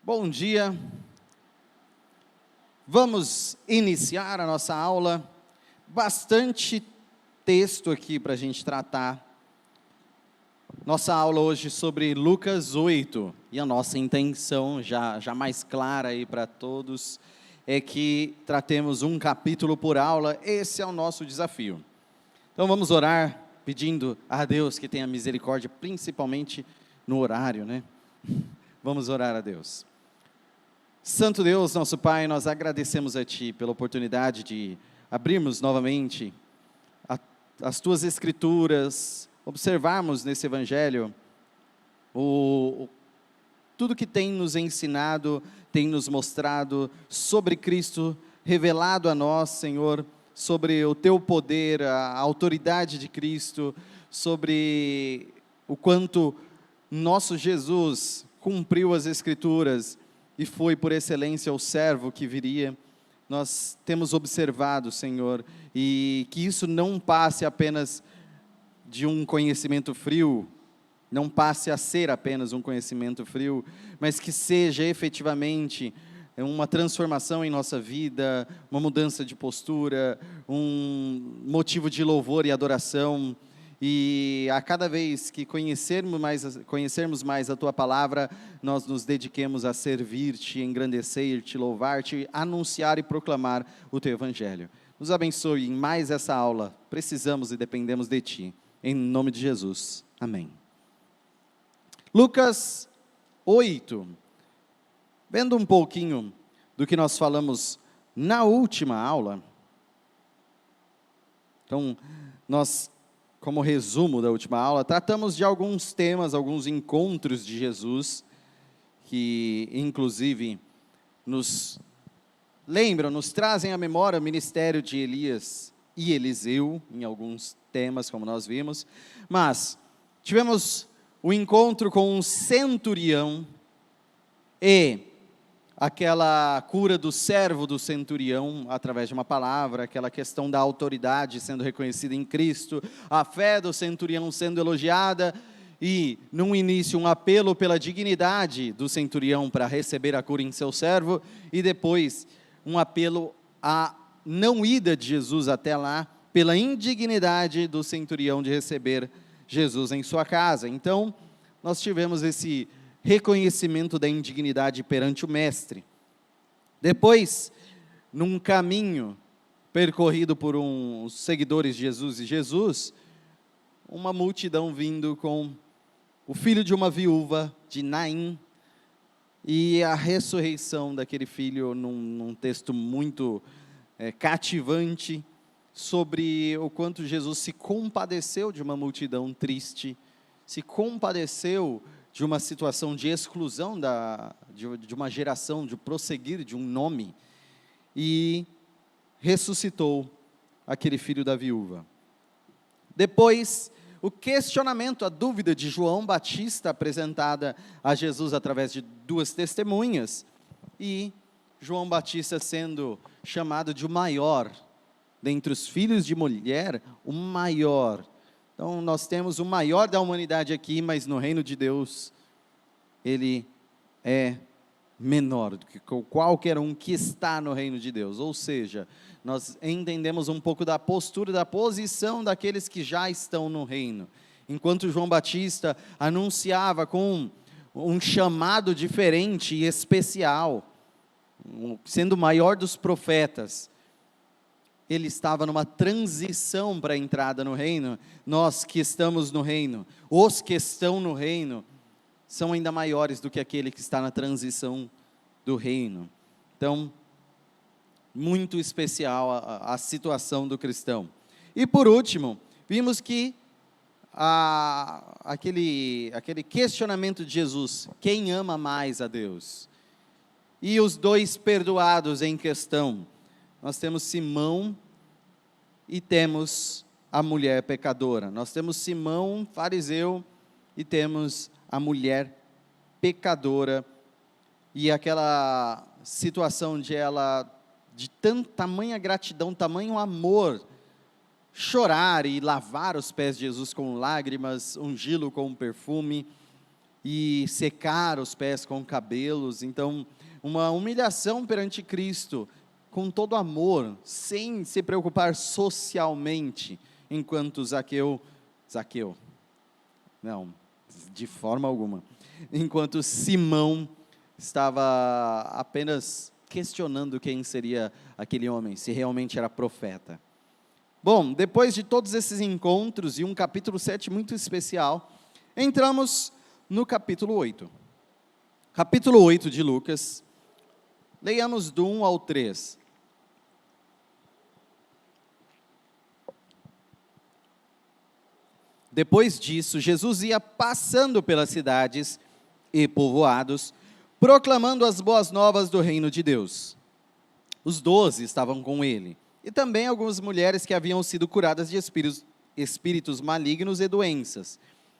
Bom dia, vamos iniciar a nossa aula, bastante texto aqui para a gente tratar. Nossa aula hoje sobre Lucas 8, e a nossa intenção, já mais clara aí para todos, é que tratemos um capítulo por aula. Esse é o nosso desafio. Então vamos orar, pedindo a Deus que tenha misericórdia, principalmente no horário, né? Vamos orar a Deus. Santo Deus, nosso Pai, nós agradecemos a Ti pela oportunidade de abrirmos novamente as Tuas Escrituras, observarmos nesse Evangelho tudo que tem nos ensinado, tem nos mostrado sobre Cristo, revelado a nós, Senhor, sobre o Teu poder, a autoridade de Cristo, sobre o quanto nosso Jesus cumpriu as Escrituras e foi por excelência o servo que viria. Nós temos observado, Senhor, e que isso não passe apenas de um conhecimento frio, não passe a ser apenas um conhecimento frio, mas que seja efetivamente uma transformação em nossa vida, uma mudança de postura, um motivo de louvor e adoração. E a cada vez que conhecermos mais a Tua Palavra, nós nos dediquemos a servir-te, engrandecer-te, louvar-te, anunciar e proclamar o Teu Evangelho. Nos abençoe em mais essa aula, precisamos e dependemos de Ti, em nome de Jesus, amém. Lucas 8, vendo um pouquinho do que nós falamos na última aula, então nós, como resumo da última aula, tratamos de alguns temas, alguns encontros de Jesus, que inclusive nos lembram, nos trazem à memória o ministério de Elias e Eliseu, em alguns temas, como nós vimos, mas tivemos o encontro com um centurião e aquela cura do servo do centurião, através de uma palavra, aquela questão da autoridade sendo reconhecida em Cristo, a fé do centurião sendo elogiada, e, num início, um apelo pela dignidade do centurião para receber a cura em seu servo, e depois, um apelo à não ida de Jesus até lá, pela indignidade do centurião de receber Jesus em sua casa. Então, nós tivemos esse reconhecimento da indignidade perante o mestre. Depois, num caminho percorrido por uns seguidores de Jesus e Jesus, uma multidão vindo com o filho de uma viúva, de Naim, e a ressurreição daquele filho num texto muito cativante, sobre o quanto Jesus se compadeceu de uma multidão triste, se compadeceu de uma situação de exclusão de uma geração, de prosseguir de um nome, e ressuscitou aquele filho da viúva. Depois, o questionamento, a dúvida de João Batista, apresentada a Jesus através de duas testemunhas, e João Batista sendo chamado de o maior, dentre os filhos de mulher, o maior. Então, nós temos o maior da humanidade aqui, mas no reino de Deus, ele é menor do que qualquer um que está no reino de Deus. Ou seja, nós entendemos um pouco da postura, da posição daqueles que já estão no reino. Enquanto João Batista anunciava com um chamado diferente e especial, sendo o maior dos profetas, ele estava numa transição para a entrada no reino. Nós que estamos no reino, os que estão no reino, são ainda maiores do que aquele que está na transição do reino. Então, muito especial a situação do cristão. E por último, vimos que aquele questionamento de Jesus, quem ama mais a Deus? E os dois perdoados em questão. Nós temos Simão e temos a mulher pecadora. Nós temos Simão, fariseu, e temos a mulher pecadora. E aquela situação de ela, de tamanha gratidão, tamanho amor, chorar e lavar os pés de Jesus com lágrimas, ungí-lo com um perfume, e secar os pés com cabelos. Então, uma humilhação perante Cristo, com todo amor, sem se preocupar socialmente, enquanto Zaqueu, não, de forma alguma, enquanto Simão estava apenas questionando quem seria aquele homem, se realmente era profeta. Bom, depois de todos esses encontros e um capítulo 7 muito especial, entramos no capítulo 8. Capítulo 8 de Lucas, leiamos do 1 ao 3. Depois disso, Jesus ia passando pelas cidades e povoados, proclamando as boas novas do reino de Deus. Os 12 estavam com ele, e também algumas mulheres que haviam sido curadas de espíritos malignos e doenças.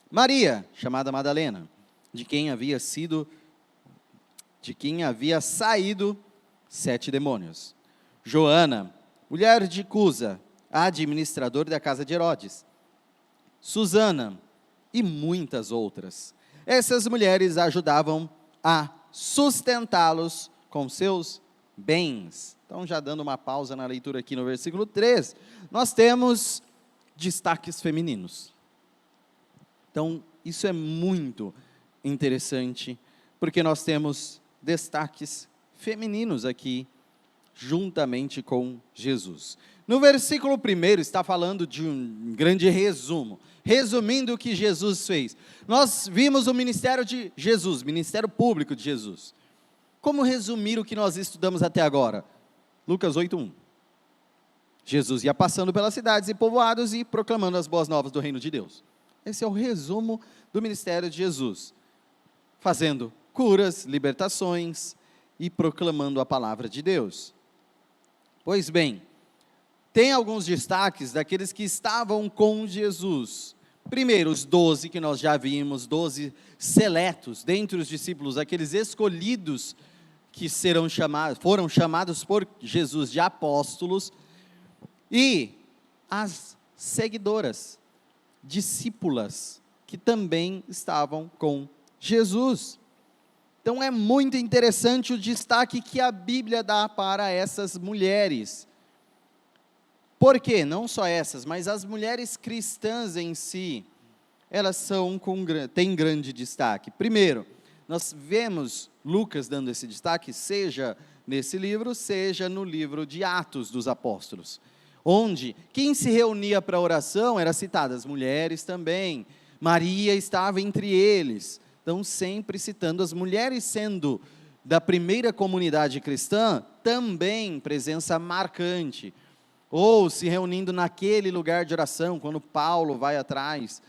Maria, chamada Madalena, de quem havia saído 7 demônios. Joana, mulher de Cusa, administrador da casa de Herodes. Susana e muitas outras. Essas mulheres ajudavam a sustentá-los com seus bens. Então, já dando uma pausa na leitura aqui no versículo 3, nós temos destaques femininos. Então, isso é muito interessante, porque nós temos destaques femininos aqui, juntamente com Jesus. No versículo 1 está falando de um grande resumo, resumindo o que Jesus fez. Nós vimos o ministério de Jesus, ministério público de Jesus. Como resumir o que nós estudamos até agora? Lucas 8:1. Jesus ia passando pelas cidades e povoados e proclamando as boas novas do reino de Deus. Esse é o resumo do ministério de Jesus, fazendo curas, libertações e proclamando a palavra de Deus. Pois bem, tem alguns destaques daqueles que estavam com Jesus. Primeiro, os 12 que nós já vimos, 12 seletos, dentre os discípulos, aqueles escolhidos que foram chamados por Jesus de apóstolos, e as seguidoras, discípulas, que também estavam com Jesus. Então é muito interessante o destaque que a Bíblia dá para essas mulheres. Por quê? Não só essas, mas as mulheres cristãs em si, elas têm grande destaque. Primeiro, nós vemos Lucas dando esse destaque, seja nesse livro, seja no livro de Atos dos Apóstolos, onde quem se reunia para oração era citada, as mulheres também, Maria estava entre eles. Então, sempre citando as mulheres, sendo da primeira comunidade cristã, também presença marcante, ou se reunindo naquele lugar de oração, quando Paulo vai atrás,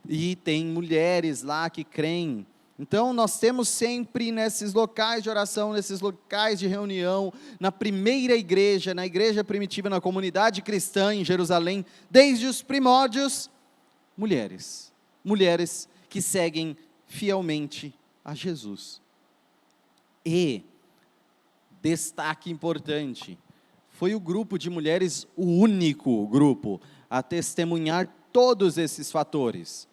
e tem mulheres lá que creem. Então, nós temos sempre nesses locais de oração, nesses locais de reunião, na primeira igreja, na igreja primitiva, na comunidade cristã em Jerusalém, desde os primórdios, mulheres que seguem fielmente a Jesus. E, destaque importante, foi o grupo de mulheres o único grupo a testemunhar todos esses fatores: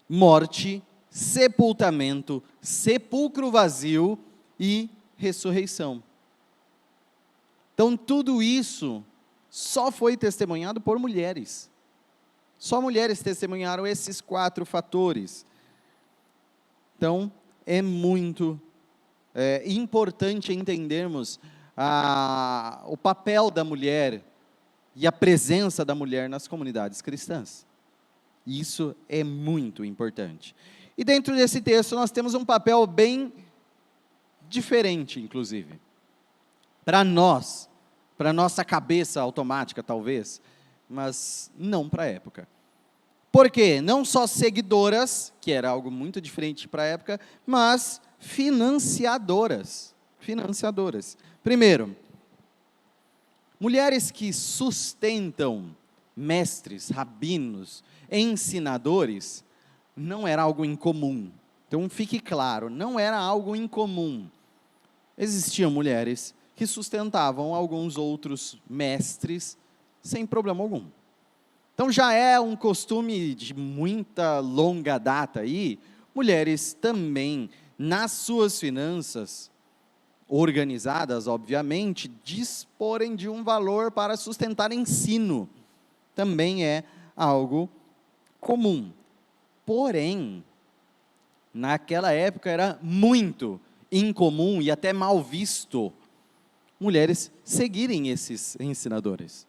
morte, sepultamento, sepulcro vazio e ressurreição. Então, tudo isso só foi testemunhado por mulheres. Só mulheres testemunharam esses 4 fatores. Então, é muito importante entendermos o papel da mulher e a presença da mulher nas comunidades cristãs. Isso é muito importante. E dentro desse texto nós temos um papel bem diferente, inclusive. Para nós, para nossa cabeça automática talvez, mas não para a época. Por quê? Não só seguidoras, que era algo muito diferente para a época, mas financiadoras. Primeiro, mulheres que sustentam mestres, rabinos, ensinadores, não era algo incomum. Então fique claro, não era algo incomum. Existiam mulheres que sustentavam alguns outros mestres sem problema algum. Então já é um costume de muita longa data aí, mulheres também, nas suas finanças, organizadas, obviamente, disporem de um valor para sustentar ensino. Também é algo comum. Porém, naquela época era muito incomum e até mal visto mulheres seguirem esses ensinadores.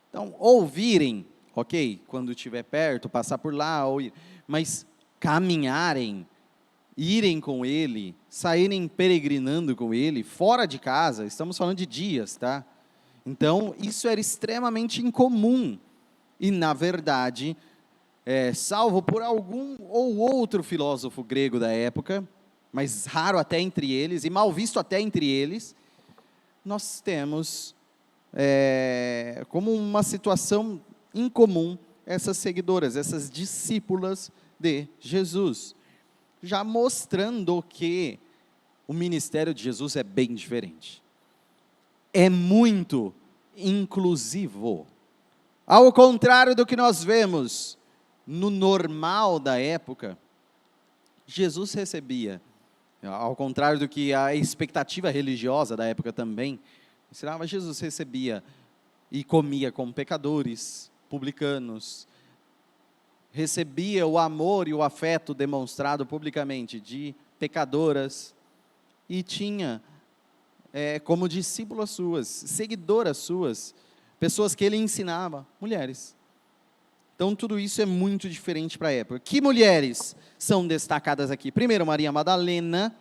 Então, ouvirem, ok, quando estiver perto, passar por lá, ou ir, mas caminharem, irem com ele, saírem peregrinando com ele, fora de casa, estamos falando de dias, tá? Então, isso era extremamente incomum. E, na verdade, salvo por algum ou outro filósofo grego da época, mas raro até entre eles, e mal visto até entre eles, nós temos como uma situação incomum essas seguidoras, essas discípulas de Jesus, já mostrando que o ministério de Jesus é bem diferente. É muito inclusivo. Ao contrário do que nós vemos no normal da época, Jesus recebia, ao contrário do que a expectativa religiosa da época também ensinava, Jesus recebia e comia com pecadores, publicanos, recebia o amor e o afeto demonstrado publicamente de pecadoras, e tinha como discípulas suas, seguidoras suas, pessoas que ele ensinava, mulheres. Então, tudo isso é muito diferente para a época. Que mulheres são destacadas aqui? Primeiro, Maria Madalena.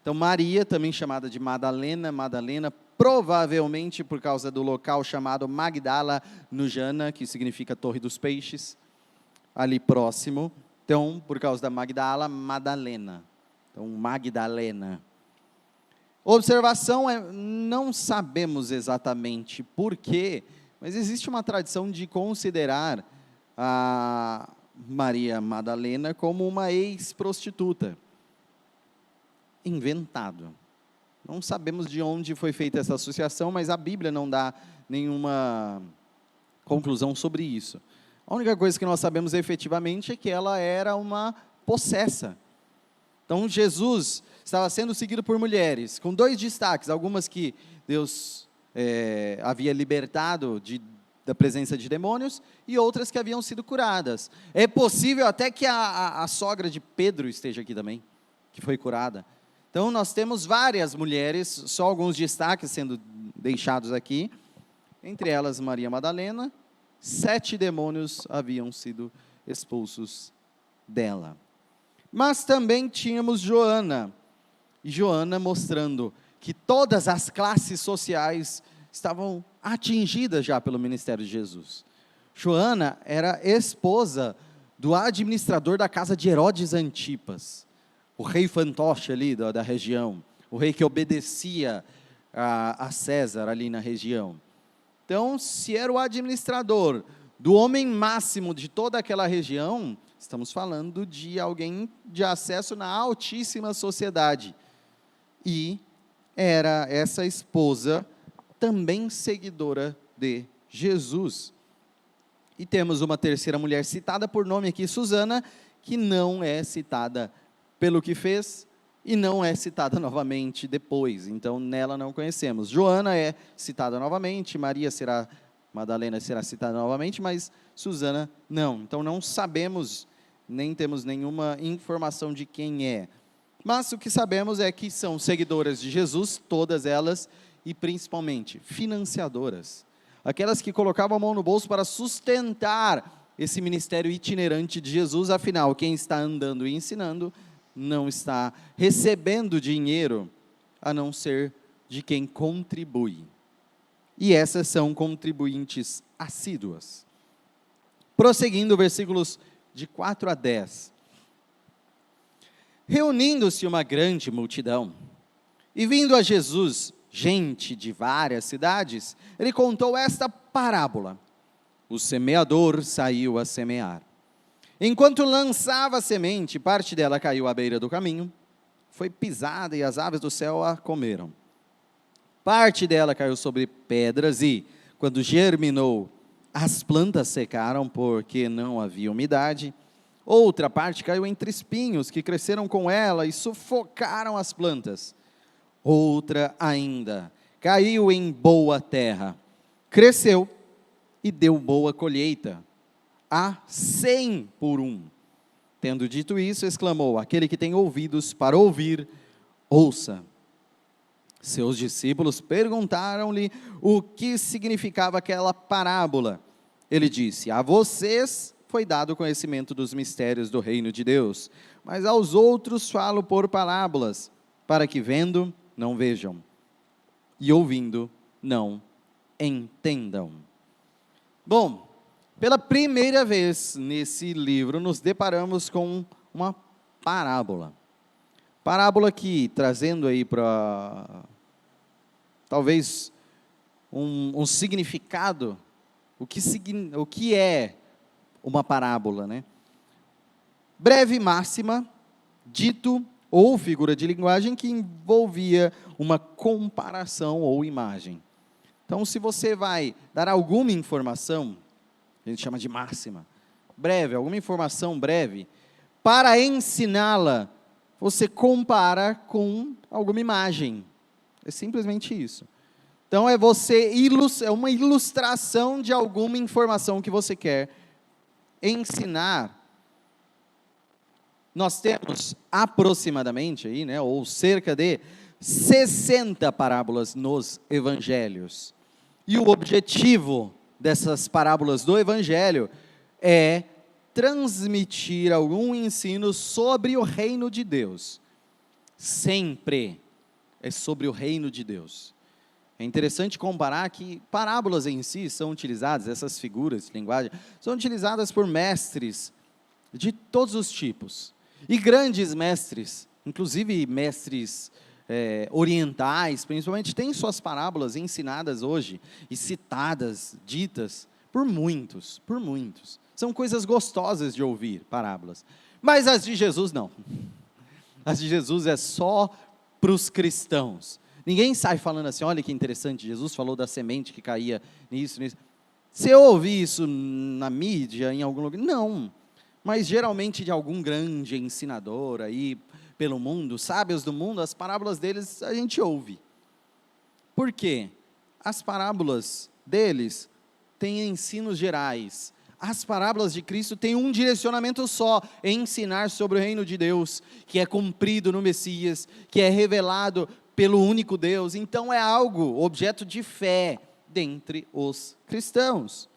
Então, Maria, também chamada de Madalena, provavelmente por causa do local chamado Magdala no Jana, que significa Torre dos Peixes, ali próximo. Então, por causa da Magdala, Madalena. Então, Magdalena. Observação não sabemos exatamente por quê, mas existe uma tradição de considerar a Maria Madalena como uma ex-prostituta. Inventado. Não sabemos de onde foi feita essa associação, mas a Bíblia não dá nenhuma conclusão sobre isso. A única coisa que nós sabemos efetivamente é que ela era uma possessa. Então, Jesus estava sendo seguido por mulheres, com dois destaques, algumas que Deus havia libertado da presença de demônios, e outras que haviam sido curadas. É possível até que a sogra de Pedro esteja aqui também, que foi curada. Então, nós temos várias mulheres, só alguns destaques sendo deixados aqui, entre elas Maria Madalena. 7 demônios haviam sido expulsos dela. Mas também tínhamos Joana, e Joana mostrando que todas as classes sociais estavam atingidas já pelo ministério de Jesus. Joana era esposa do administrador da casa de Herodes Antipas, o rei fantoche ali da região, o rei que obedecia a César ali na região. Então, se era o administrador do homem máximo de toda aquela região, estamos falando de alguém de acesso na altíssima sociedade. E era essa esposa também seguidora de Jesus. E temos uma terceira mulher citada por nome aqui, Susana, que não é citada pelo que fez e não é citada novamente depois. Então, nela não conhecemos. Joana é citada novamente, Madalena será citada novamente, mas Susana não. Então, não sabemos, nem temos nenhuma informação de quem é. Mas o que sabemos é que são seguidoras de Jesus, todas elas, e principalmente financiadoras. Aquelas que colocavam a mão no bolso para sustentar esse ministério itinerante de Jesus. Afinal, quem está andando e ensinando não está recebendo dinheiro, a não ser de quem contribui. E essas são contribuintes assíduas. Prosseguindo, versículos de 4 a 10. Reunindo-se uma grande multidão, e vindo a Jesus gente de várias cidades, ele contou esta parábola. O semeador saiu a semear. Enquanto lançava a semente, parte dela caiu à beira do caminho, foi pisada e as aves do céu a comeram. Parte dela caiu sobre pedras e, quando germinou, as plantas secaram porque não havia umidade. Outra parte caiu entre espinhos que cresceram com ela e sufocaram as plantas. Outra ainda caiu em boa terra, cresceu e deu boa colheita, a 100 por um. Tendo dito isso, exclamou: aquele que tem ouvidos para ouvir, ouça. Seus discípulos perguntaram-lhe o que significava aquela parábola. Ele disse: a vocês foi dado o conhecimento dos mistérios do reino de Deus, mas aos outros falo por parábolas, para que vendo, não vejam, e ouvindo, não entendam. Bom, pela primeira vez nesse livro, nos deparamos com uma parábola. Parábola que, trazendo aí para, talvez, um significado, o que é uma parábola, né? Breve máxima, dito ou figura de linguagem que envolvia uma comparação ou imagem. Então, se você vai dar alguma informação, a gente chama de máxima, breve, alguma informação breve, para ensiná-la, você compara com alguma imagem. É simplesmente isso. Então, é uma ilustração de alguma informação que você quer ensinar. Nós temos aproximadamente, aí, né, ou cerca de 60 parábolas nos evangelhos. E o objetivo dessas parábolas do evangelho é transmitir algum ensino sobre o reino de Deus. Sempre é sobre o reino de Deus. É interessante comparar que parábolas em si são utilizadas, essas figuras de linguagem, são utilizadas por mestres de todos os tipos. E grandes mestres, inclusive mestres orientais, principalmente, têm suas parábolas ensinadas hoje e citadas, ditas por muitos, por muitos. São coisas gostosas de ouvir, parábolas. Mas as de Jesus não. As de Jesus é só para os cristãos. Ninguém sai falando assim: olha que interessante, Jesus falou da semente que caía nisso. Você ouve isso na mídia, em algum lugar? Não, mas geralmente de algum grande ensinador aí pelo mundo, sábios do mundo, as parábolas deles a gente ouve. Por quê? As parábolas deles têm ensinos gerais. As parábolas de Cristo têm um direcionamento só: ensinar sobre o reino de Deus, que é cumprido no Messias, que é revelado pelo único Deus. Então é algo, objeto de fé dentre os cristãos.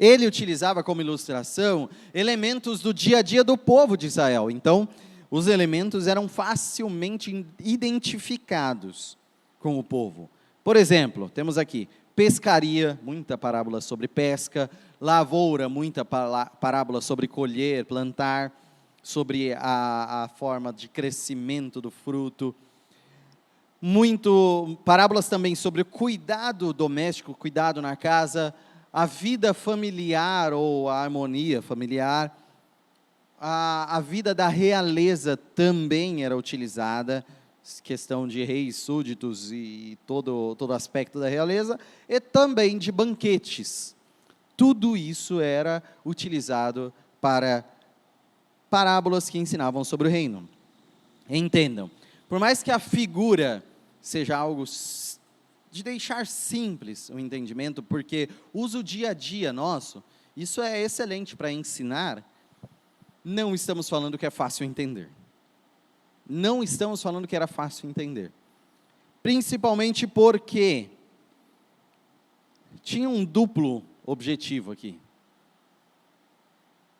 Ele utilizava como ilustração elementos do dia a dia do povo de Israel. Então, os elementos eram facilmente identificados com o povo. Por exemplo, temos aqui pescaria, muita parábola sobre pesca; lavoura, muita parábola sobre colher, plantar, sobre a forma de crescimento do fruto. Parábolas também sobre o cuidado doméstico, cuidado na casa, a vida familiar ou a harmonia familiar. A vida da realeza também era utilizada, questão de reis, súditos e todo aspecto da realeza, e também de banquetes. Tudo isso era utilizado para parábolas que ensinavam sobre o reino. Entendam, por mais que a figura seja algo de deixar simples o entendimento, porque usa o dia a dia nosso, isso é excelente para ensinar. Não estamos falando que é fácil entender. Não estamos falando que era fácil entender. Principalmente porque tinha um duplo objetivo aqui: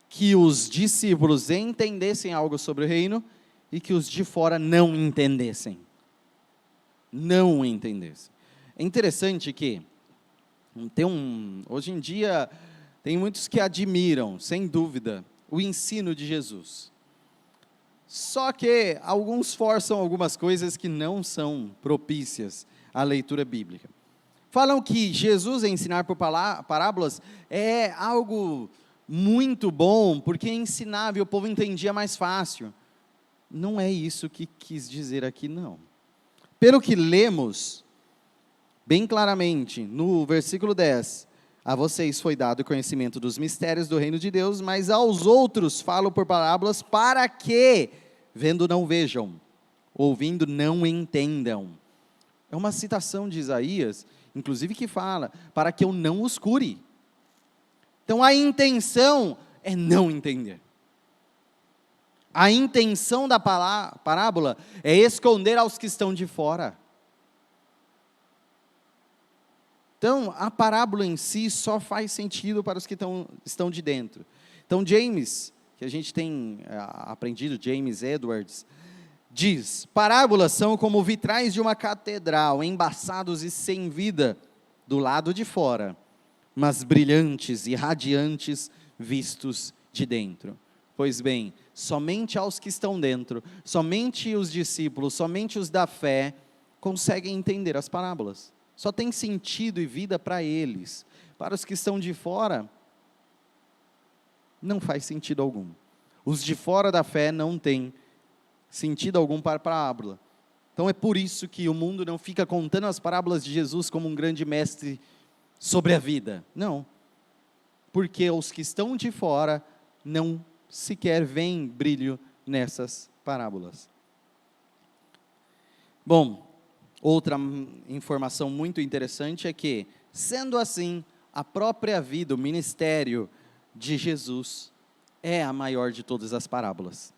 que os discípulos entendessem algo sobre o reino e que os de fora não entendessem. Não entendessem. É interessante que hoje em dia tem muitos que admiram, sem dúvida, o ensino de Jesus. Só que alguns forçam algumas coisas que não são propícias à leitura bíblica. Falam que Jesus ensinar por parábolas é algo muito bom, porque ensinava e o povo entendia mais fácil. Não é isso que quis dizer aqui, não. Pelo que lemos bem claramente no versículo 10, A vocês foi dado o conhecimento dos mistérios do reino de Deus, mas aos outros falo por parábolas, para que, vendo não vejam, ouvindo não entendam. É uma citação de Isaías, inclusive que fala, para que eu não os cure. Então a intenção é não entender. A intenção da parábola é esconder aos que estão de fora. Então, a parábola em si só faz sentido para os que estão de dentro. Então, James, que a gente tem aprendido, James Edwards, diz: parábolas são como vitrais de uma catedral, embaçados e sem vida do lado de fora, mas brilhantes e radiantes vistos de dentro. Pois bem, somente aos que estão dentro, somente os discípulos, somente os da fé, conseguem entender as parábolas. Só tem sentido e vida para eles. Para os que estão de fora, não faz sentido algum. Os de fora da fé não têm sentido algum para a parábola. Então é por isso que o mundo não fica contando as parábolas de Jesus como um grande mestre sobre a vida. Não. Porque os que estão de fora não sequer veem brilho nessas parábolas. Bom, outra informação muito interessante é que, sendo assim, a própria vida, o ministério de Jesus é a maior de todas as parábolas.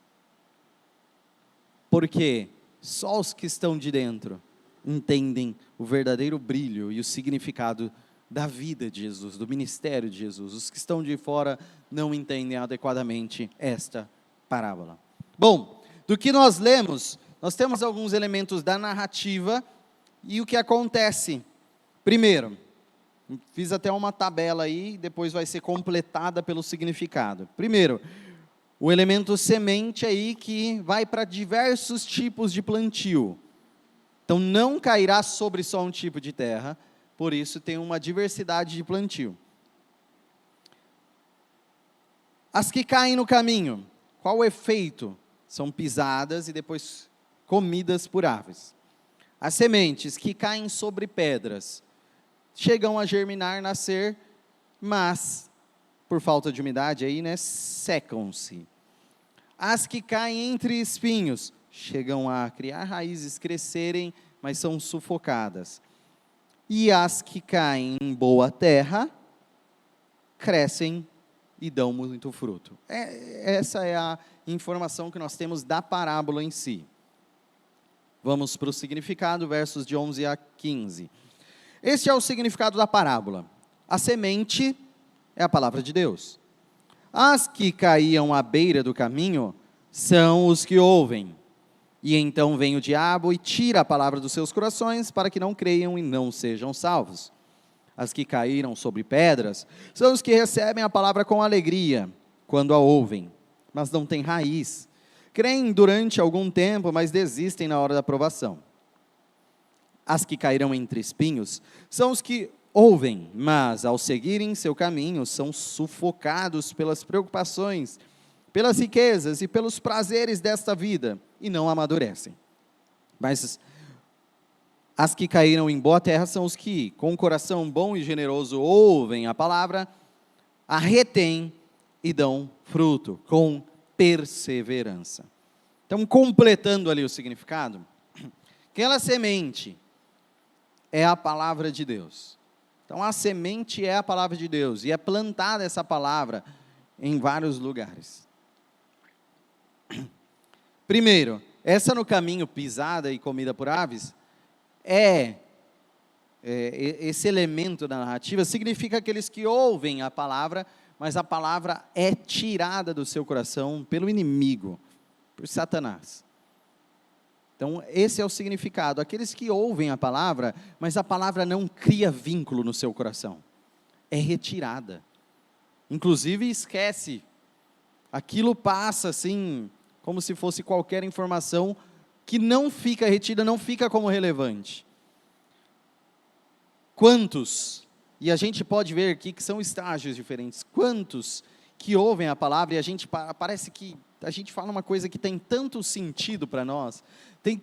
Porque só os que estão de dentro entendem o verdadeiro brilho e o significado da vida de Jesus, do ministério de Jesus. Os que estão de fora não entendem adequadamente esta parábola. Bom, do que nós lemos, nós temos alguns elementos da narrativa e o que acontece. Primeiro, fiz até uma tabela aí, depois vai ser completada pelo significado. Primeiro, o elemento semente aí que vai para diversos tipos de plantio. Então não cairá sobre só um tipo de terra, por isso tem uma diversidade de plantio. As que caem no caminho, qual o efeito? São pisadas e depois comidas por aves. As sementes que caem sobre pedras, chegam a germinar, nascer, mas, por falta de umidade aí, secam-se. As que caem entre espinhos, chegam a criar raízes, crescerem, mas são sufocadas. E as que caem em boa terra, crescem e dão muito fruto. Essa é a informação que nós temos da parábola em si. Vamos para o significado, versos de 11 a 15. Este é o significado da parábola. A semente é a palavra de Deus. As que caíam à beira do caminho são os que ouvem. E então vem o diabo e tira a palavra dos seus corações, para que não creiam e não sejam salvos. As que caíram sobre pedras são os que recebem a palavra com alegria, quando a ouvem, mas não têm raiz. Creem durante algum tempo, mas desistem na hora da provação. As que caíram entre espinhos são os que ouvem, mas ao seguirem seu caminho, são sufocados pelas preocupações, pelas riquezas e pelos prazeres desta vida, e não amadurecem. Mas as que caíram em boa terra são os que, com um coração bom e generoso, ouvem a palavra, a retêm e dão fruto, com perseverança. Então, completando ali o significado, aquela semente é a palavra de Deus. Então, a semente é a palavra de Deus, e é plantada essa palavra em vários lugares. Primeiro, essa no caminho pisada e comida por aves, esse elemento da narrativa significa aqueles que ouvem a palavra, mas a palavra é tirada do seu coração pelo inimigo, por Satanás. Então, esse é o significado. Aqueles que ouvem a palavra, mas a palavra não cria vínculo no seu coração. É retirada. Inclusive, esquece. Aquilo passa assim, como se fosse qualquer informação que não fica retida, não fica como relevante. Quantos, e a gente pode ver aqui que são estágios diferentes, quantos que ouvem a palavra e parece que a gente fala uma coisa que tem tanto sentido para nós, tem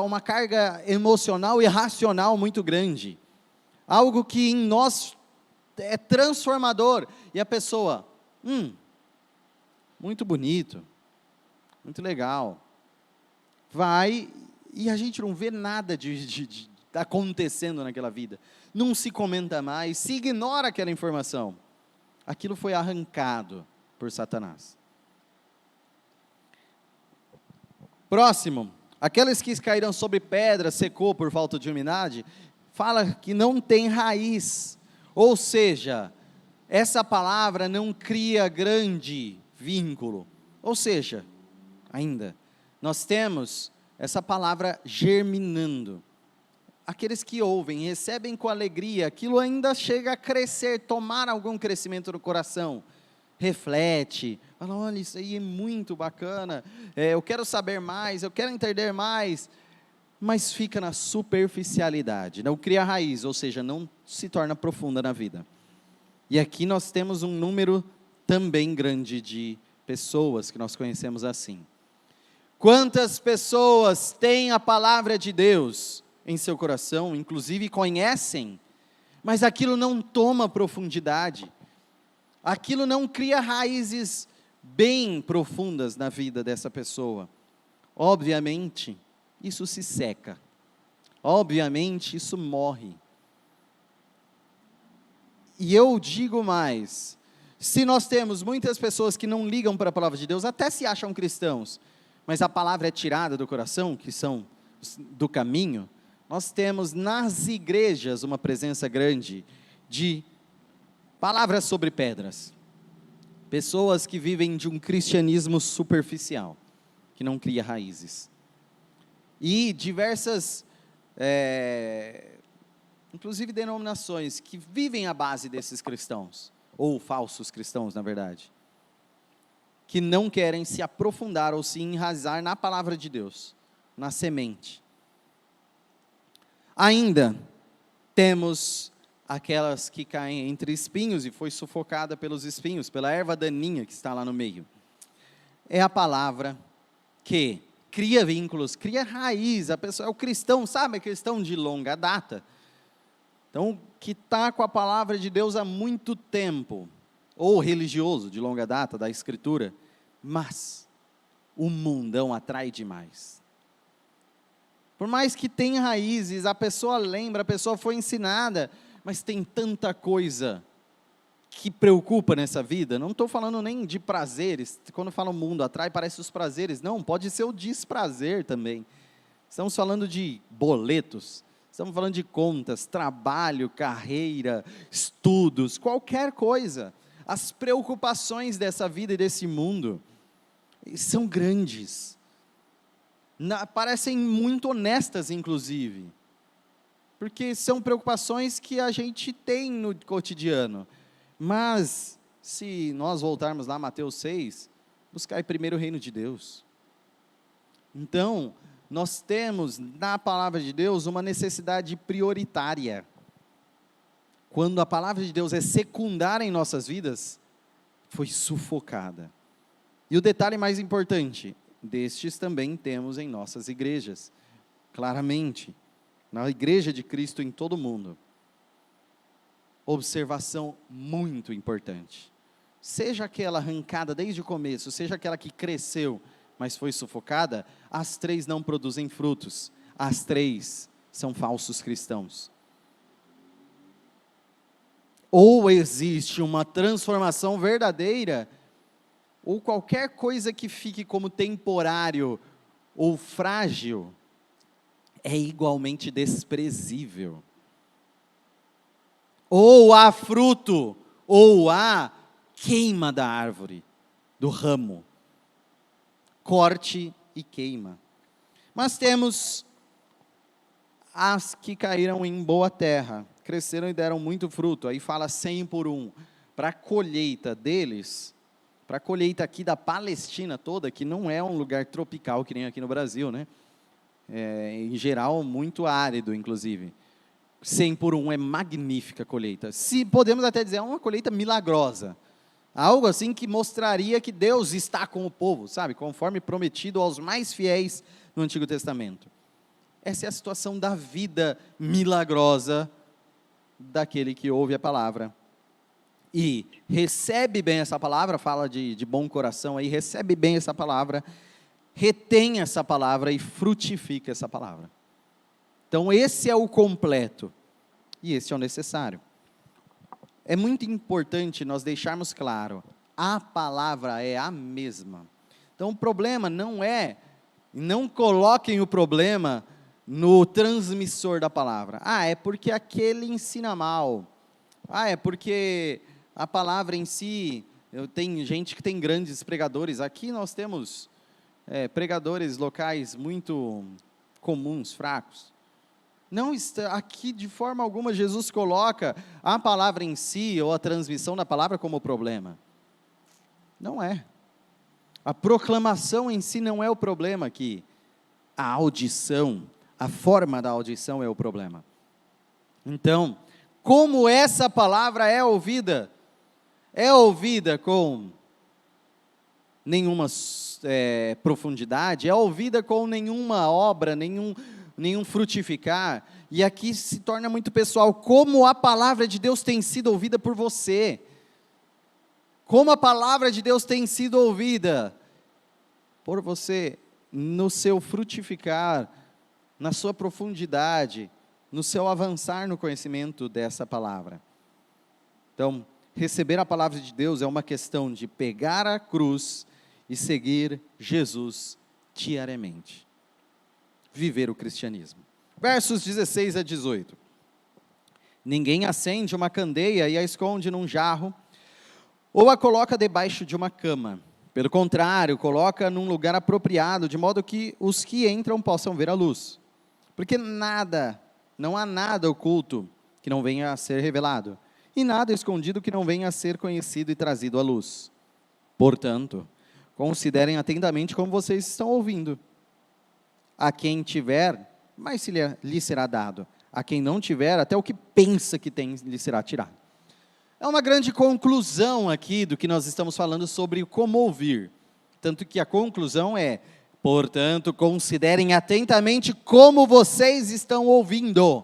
uma carga emocional e racional muito grande, algo que em nós é transformador. E a pessoa, muito bonito, muito legal. Vai e a gente não vê nada de acontecendo naquela vida. Não se comenta mais, se ignora aquela informação. Aquilo foi arrancado por Satanás. Próximo, aqueles que caíram sobre pedra, secou por falta de umidade, fala que não tem raiz, ou seja, essa palavra não cria grande vínculo, ou seja, ainda, nós temos essa palavra germinando, aqueles que ouvem, recebem com alegria, aquilo ainda chega a crescer, tomar algum crescimento no coração, reflete, fala, olha, isso aí é muito bacana, eu quero saber mais, eu quero entender mais, mas fica na superficialidade, não cria raiz, ou seja, não se torna profunda na vida. E aqui nós temos um número também grande de pessoas que nós conhecemos assim. Quantas pessoas têm a palavra de Deus em seu coração, inclusive conhecem, mas aquilo não toma profundidade, aquilo não cria raízes bem profundas na vida dessa pessoa. Obviamente, isso se seca. Obviamente, isso morre. E eu digo mais, se nós temos muitas pessoas que não ligam para a palavra de Deus, até se acham cristãos, mas a palavra é tirada do coração, que são do caminho, nós temos nas igrejas uma presença grande de palavras sobre pedras. Pessoas que vivem de um cristianismo superficial, que não cria raízes. E diversas, inclusive denominações, que vivem à base desses cristãos, ou falsos cristãos, na verdade, que não querem se aprofundar ou se enraizar na palavra de Deus, na semente. Ainda temos aquelas que caem entre espinhos e foi sufocada pelos espinhos, pela erva daninha que está lá no meio. É a palavra que cria vínculos, cria raiz, a pessoa é o cristão, sabe, cristão de longa data. Então, que está com a palavra de Deus há muito tempo, ou religioso de longa data, da Escritura, mas o mundão atrai demais. Por mais que tenha raízes, a pessoa lembra, a pessoa foi ensinada, mas tem tanta coisa que preocupa nessa vida. Não estou falando nem de prazeres, quando fala o mundo atrai, parece os prazeres, não, pode ser o desprazer também. Estamos falando de boletos, estamos falando de contas, trabalho, carreira, estudos, qualquer coisa. As preocupações dessa vida e desse mundo são grandes, parecem muito honestas, inclusive, porque são preocupações que a gente tem no cotidiano, mas se nós voltarmos lá a Mateus 6, buscar primeiro o reino de Deus. Então, nós temos na palavra de Deus uma necessidade prioritária. Quando a palavra de Deus é secundária em nossas vidas, foi sufocada. E o detalhe mais importante, destes também temos em nossas igrejas, claramente, na igreja de Cristo em todo o mundo. Observação muito importante, seja aquela arrancada desde o começo, seja aquela que cresceu, mas foi sufocada, as três não produzem frutos, as três são falsos cristãos. Ou existe uma transformação verdadeira, ou qualquer coisa que fique como temporário ou frágil, é igualmente desprezível. Ou há fruto, ou há queima da árvore, do ramo. Corte e queima. Mas temos as que caíram em boa terra, cresceram e deram muito fruto, aí fala 100 por 1, para a colheita deles, para a colheita aqui da Palestina toda, que não é um lugar tropical, que nem aqui no Brasil, né? Em geral, muito árido, inclusive. 100 por 1 é magnífica colheita. Se podemos até dizer, é uma colheita milagrosa. Algo assim que mostraria que Deus está com o povo, sabe? Conforme prometido aos mais fiéis no Antigo Testamento. Essa é a situação da vida milagrosa daquele que ouve a palavra e recebe bem essa palavra, fala de bom coração aí, recebe bem essa palavra, retém essa palavra e frutifica essa palavra. Então esse é o completo, e esse é o necessário. É muito importante nós deixarmos claro, a palavra é a mesma. Então o problema não coloquem o problema no transmissor da palavra. É porque aquele ensina mal. É porque a palavra em si, tem gente que tem grandes pregadores. Aqui nós temos pregadores locais muito comuns, fracos. Não está aqui de forma alguma Jesus coloca a palavra em si ou a transmissão da palavra como problema. Não é. A proclamação em si não é o problema aqui. A audição, a forma da audição é o problema. Então, como essa palavra é ouvida? É ouvida com nenhuma profundidade, é ouvida com nenhuma obra, nenhum frutificar, e aqui se torna muito pessoal, como a palavra de Deus tem sido ouvida por você, como a palavra de Deus tem sido ouvida por você, no seu frutificar, na sua profundidade, no seu avançar no conhecimento dessa palavra. Então, receber a palavra de Deus é uma questão de pegar a cruz e seguir Jesus diariamente. Viver o cristianismo. Versos 16 a 18. Ninguém acende uma candeia e a esconde num jarro, ou a coloca debaixo de uma cama. Pelo contrário, coloca num lugar apropriado, de modo que os que entram possam ver a luz. Porque não há nada oculto que não venha a ser revelado, e nada escondido que não venha a ser conhecido e trazido à luz. Portanto, considerem atentamente como vocês estão ouvindo. A quem tiver, mais lhe será dado. A quem não tiver, até o que pensa que tem, lhe será tirado. É uma grande conclusão aqui do que nós estamos falando sobre como ouvir. Tanto que a conclusão é, portanto, considerem atentamente como vocês estão ouvindo.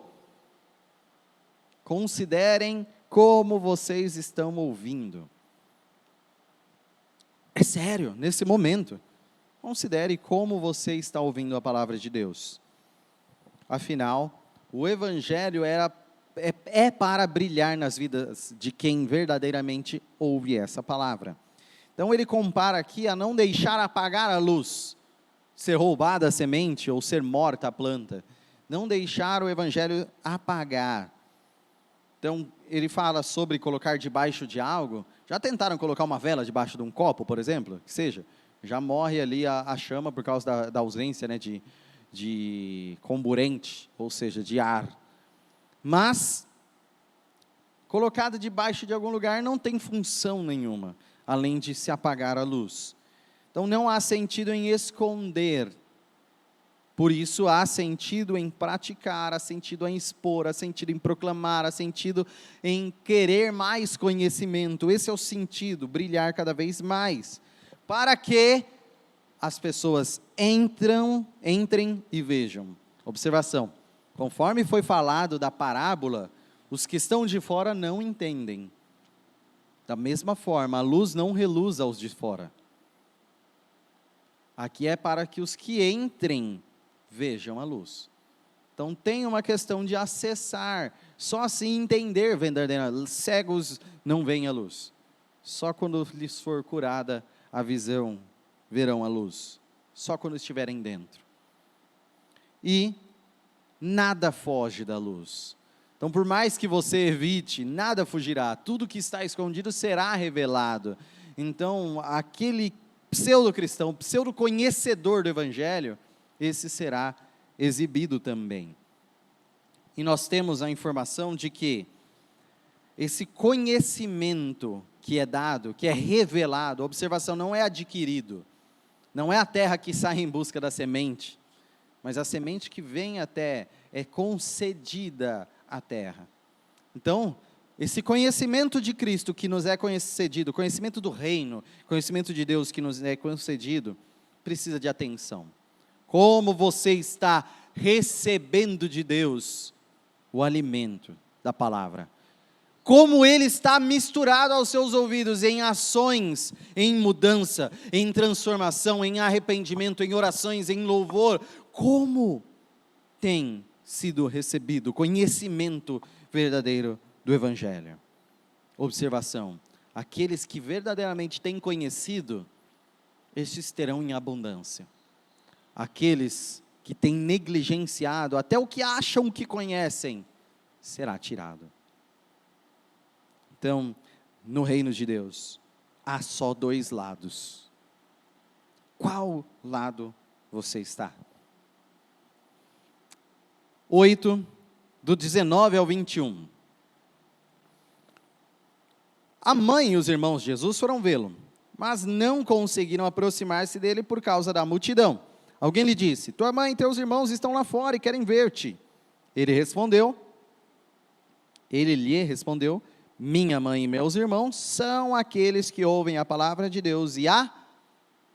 Considerem como vocês estão ouvindo. É sério, nesse momento. Considere como você está ouvindo a palavra de Deus. Afinal, o Evangelho é para brilhar nas vidas de quem verdadeiramente ouve essa palavra. Então ele compara aqui a não deixar apagar a luz, ser roubada a semente ou ser morta a planta. Não deixar o Evangelho apagar. Então ele fala sobre colocar debaixo de algo. Já tentaram colocar uma vela debaixo de um copo, por exemplo? Que seja. Já morre ali a chama por causa da ausência, né, de comburente, ou seja, de ar. Mas, colocado debaixo de algum lugar, não tem função nenhuma, além de se apagar a luz. Então, não há sentido em esconder. Por isso, há sentido em praticar, há sentido em expor, há sentido em proclamar, há sentido em querer mais conhecimento. Esse é o sentido, brilhar cada vez mais. Para que as pessoas entrem e vejam. Observação, conforme foi falado da parábola, os que estão de fora não entendem. Da mesma forma, a luz não reluz aos de fora. Aqui é para que os que entrem vejam a luz. Então tem uma questão de acessar, só assim entender verdadeiramente. Cegos não veem a luz. Só quando lhes for curada a visão, verão a luz. Só quando estiverem dentro. E nada foge da luz. Então, por mais que você evite, nada fugirá. Tudo que está escondido será revelado. Então, aquele pseudo-cristão, pseudo-conhecedor do Evangelho, esse será exibido também. E nós temos a informação de que esse conhecimento que é dado, que é revelado, observação, não é adquirido, não é a terra que sai em busca da semente, mas a semente que vem até é concedida à terra. Então, esse conhecimento de Cristo que nos é concedido, conhecimento do reino, conhecimento de Deus que nos é concedido, precisa de atenção. Como você está recebendo de Deus o alimento da palavra? como ele está misturado aos seus ouvidos em ações, em mudança, em transformação, em arrependimento, em orações, em louvor, como tem sido recebido o conhecimento verdadeiro do Evangelho. Observação: aqueles que verdadeiramente têm conhecido, estes terão em abundância. Aqueles que têm negligenciado, até o que acham que conhecem, será tirado. Então, no reino de Deus, há só dois lados. Qual lado você está? 8, do 19 ao 21. A mãe e os irmãos de Jesus foram vê-lo, mas não conseguiram aproximar-se dele por causa da multidão. Alguém lhe disse: tua mãe e teus irmãos estão lá fora e querem ver-te. Ele lhe respondeu: minha mãe e meus irmãos são aqueles que ouvem a palavra de Deus e a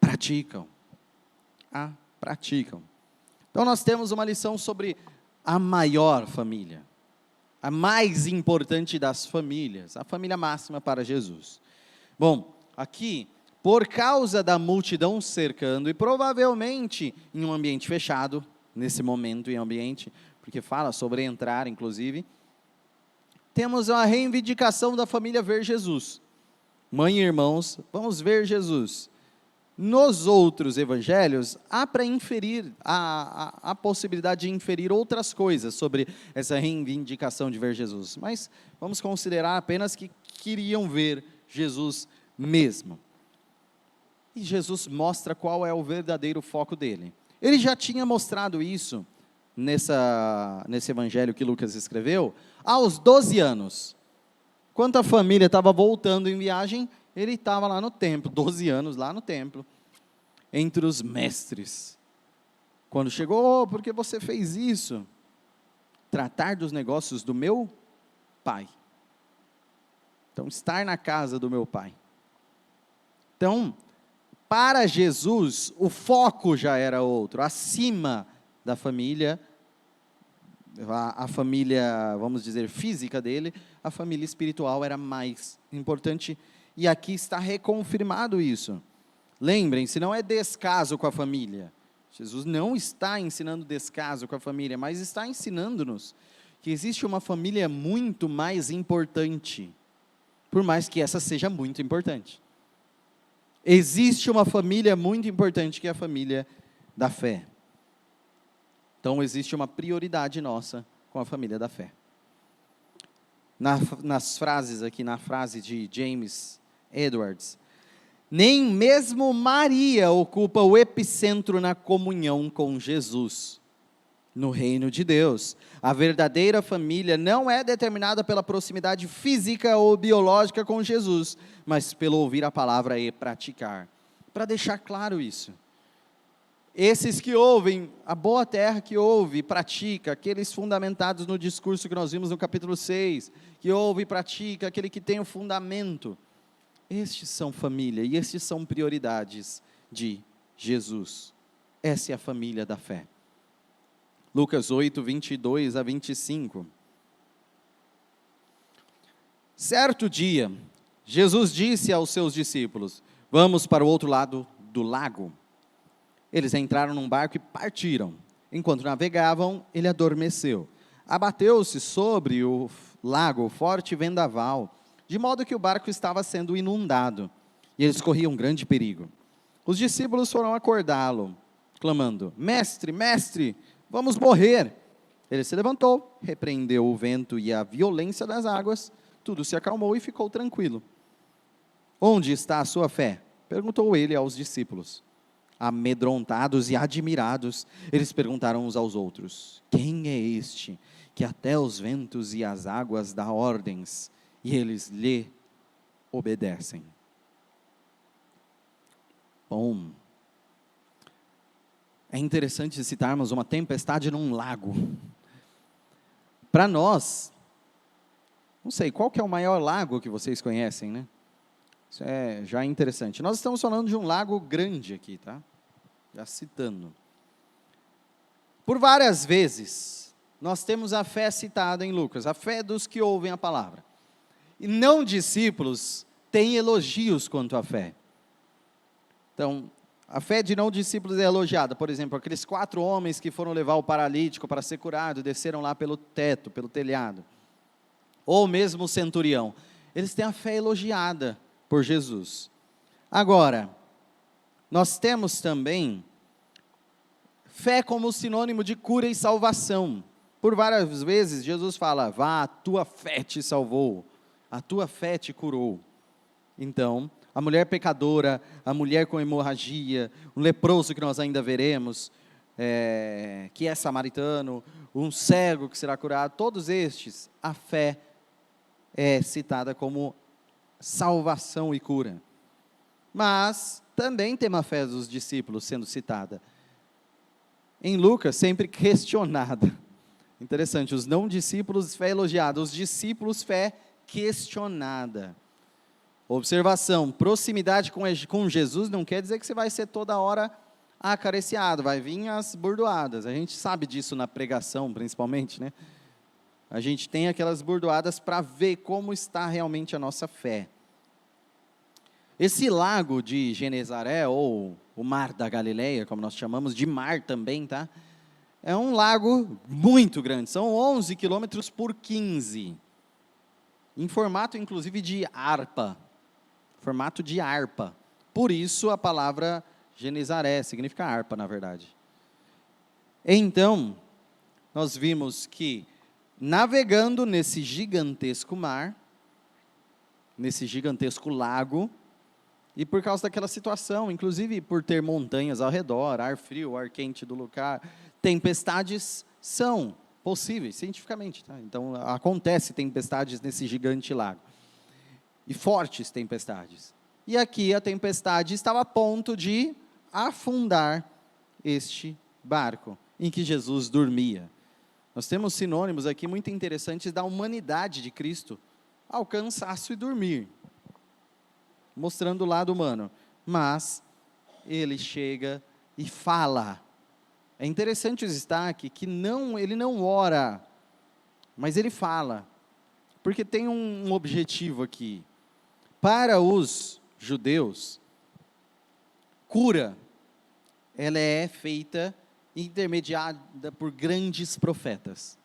praticam. Então nós temos uma lição sobre a maior família, a mais importante das famílias, a família máxima para Jesus. Bom, aqui, por causa da multidão cercando, e provavelmente em um ambiente fechado, nesse momento em ambiente, porque fala sobre entrar, inclusive, temos a reivindicação da família ver Jesus. Mãe e irmãos, vamos ver Jesus. Nos outros evangelhos, há para inferir, há possibilidade de inferir outras coisas sobre essa reivindicação de ver Jesus, mas vamos considerar apenas que queriam ver Jesus mesmo. E Jesus mostra qual é o verdadeiro foco dele. Ele já tinha mostrado isso nesse evangelho que Lucas escreveu, aos 12 anos. Quando a família estava voltando em viagem, ele estava lá no templo, 12 anos lá no templo, entre os mestres. Quando chegou: por que você fez isso? Tratar dos negócios do meu pai. Então, estar na casa do meu pai. Então, para Jesus, o foco já era outro, acima da família, a família, vamos dizer, física dele, a família espiritual era mais importante, e aqui está reconfirmado isso. Lembrem-se, não é descaso com a família. Jesus não está ensinando descaso com a família, mas está ensinando-nos que existe uma família muito mais importante, por mais que essa seja muito importante. Existe uma família muito importante, que é a família da fé. Então, existe uma prioridade nossa com a família da fé. Nas frases aqui, na frase de James Edwards, nem mesmo Maria ocupa o epicentro na comunhão com Jesus. No reino de Deus, a verdadeira família não é determinada pela proximidade física ou biológica com Jesus, mas pelo ouvir a palavra e praticar. Para deixar claro isso. Esses que ouvem, a boa terra que ouve e pratica, aqueles fundamentados no discurso que nós vimos no capítulo 6, que ouve e pratica, aquele que tem o fundamento, estes são família e estes são prioridades de Jesus. Essa é a família da fé. Lucas 8, 22 a 25. Certo dia, Jesus disse aos seus discípulos: vamos para o outro lado do lago. Eles entraram num barco e partiram. Enquanto navegavam, ele adormeceu. Abateu-se sobre o lago forte vendaval, de modo que o barco estava sendo inundado, e eles corriam grande perigo. Os discípulos foram acordá-lo, clamando: mestre, mestre, vamos morrer. Ele se levantou, repreendeu o vento e a violência das águas, tudo se acalmou e ficou tranquilo. Onde está a sua fé? Perguntou ele aos discípulos. Amedrontados e admirados, eles perguntaram uns aos outros: quem é este que até os ventos e as águas dá ordens e eles lhe obedecem? Bom, é interessante citarmos uma tempestade num lago. Para nós, não sei, qual que é o maior lago que vocês conhecem, né? Isso é já interessante. Nós estamos falando de um lago grande aqui, tá? Já citando. Por várias vezes, nós temos a fé citada em Lucas, a fé dos que ouvem a palavra. e não discípulos têm elogios quanto à fé. Então, a fé de não discípulos é elogiada. Por exemplo, aqueles 4 homens que foram levar o paralítico para ser curado, desceram lá pelo teto, pelo telhado. Ou mesmo o centurião. Eles têm a fé elogiada por Jesus. Agora, nós temos também fé como sinônimo de cura e salvação. Por várias vezes, Jesus fala, vá, a tua fé te salvou, a tua fé te curou. Então, a mulher pecadora, a mulher com hemorragia, o leproso que nós ainda veremos, que é samaritano, um cego que será curado, todos estes, a fé é citada como salvação e cura. Mas também tem a fé dos discípulos sendo citada. Em Lucas, sempre questionada. Interessante, os não discípulos, fé elogiada, os discípulos, fé questionada. Observação, proximidade com Jesus não quer dizer que você vai ser toda hora acariciado, vai vir as burdoadas. A gente sabe disso na pregação, principalmente, né? A gente tem aquelas burdoadas para ver como está realmente a nossa fé. Esse lago de Genezaré, ou o mar da Galileia, como nós chamamos de mar também, tá? É um lago muito grande, são 11 quilômetros por 15, em formato inclusive de harpa, por isso a palavra Genezaré, significa harpa na verdade. Então, nós vimos que navegando nesse gigantesco mar, nesse gigantesco lago, e por causa daquela situação, inclusive por ter montanhas ao redor, ar frio, ar quente do lugar, tempestades são possíveis, cientificamente. Tá? Então, acontece tempestades nesse gigante lago. E fortes tempestades. E aqui a tempestade estava a ponto de afundar este barco, em que Jesus dormia. Nós temos sinônimos aqui muito interessantes da humanidade de Cristo, ao cansaço e dormir. Mostrando o lado humano, mas ele chega e fala. É interessante o destaque que ele não ora, mas ele fala, porque tem um objetivo aqui. Para os judeus, cura, ela é feita, intermediada por grandes profetas.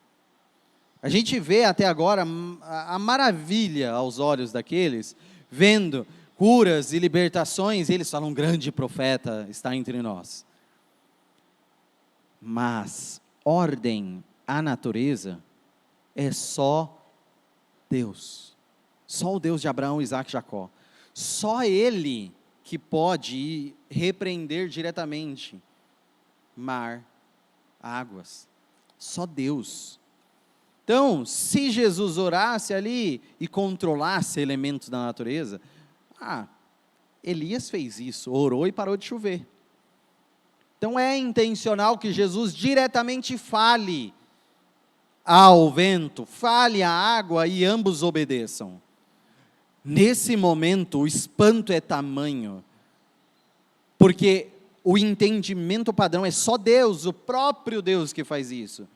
A gente vê até agora a maravilha aos olhos daqueles, vendo curas e libertações, e eles falam, um grande profeta está entre nós. Mas ordem à natureza é só Deus. Só o Deus de Abraão, Isaac e Jacó. Só Ele que pode repreender diretamente mar, águas. Só Deus. Então, se Jesus orasse ali e controlasse elementos da natureza, Elias fez isso, orou e parou de chover. Então é intencional que Jesus diretamente fale ao vento, fale à água e ambos obedeçam. Nesse momento o espanto é tamanho, porque o entendimento padrão é só Deus, o próprio Deus que faz isso.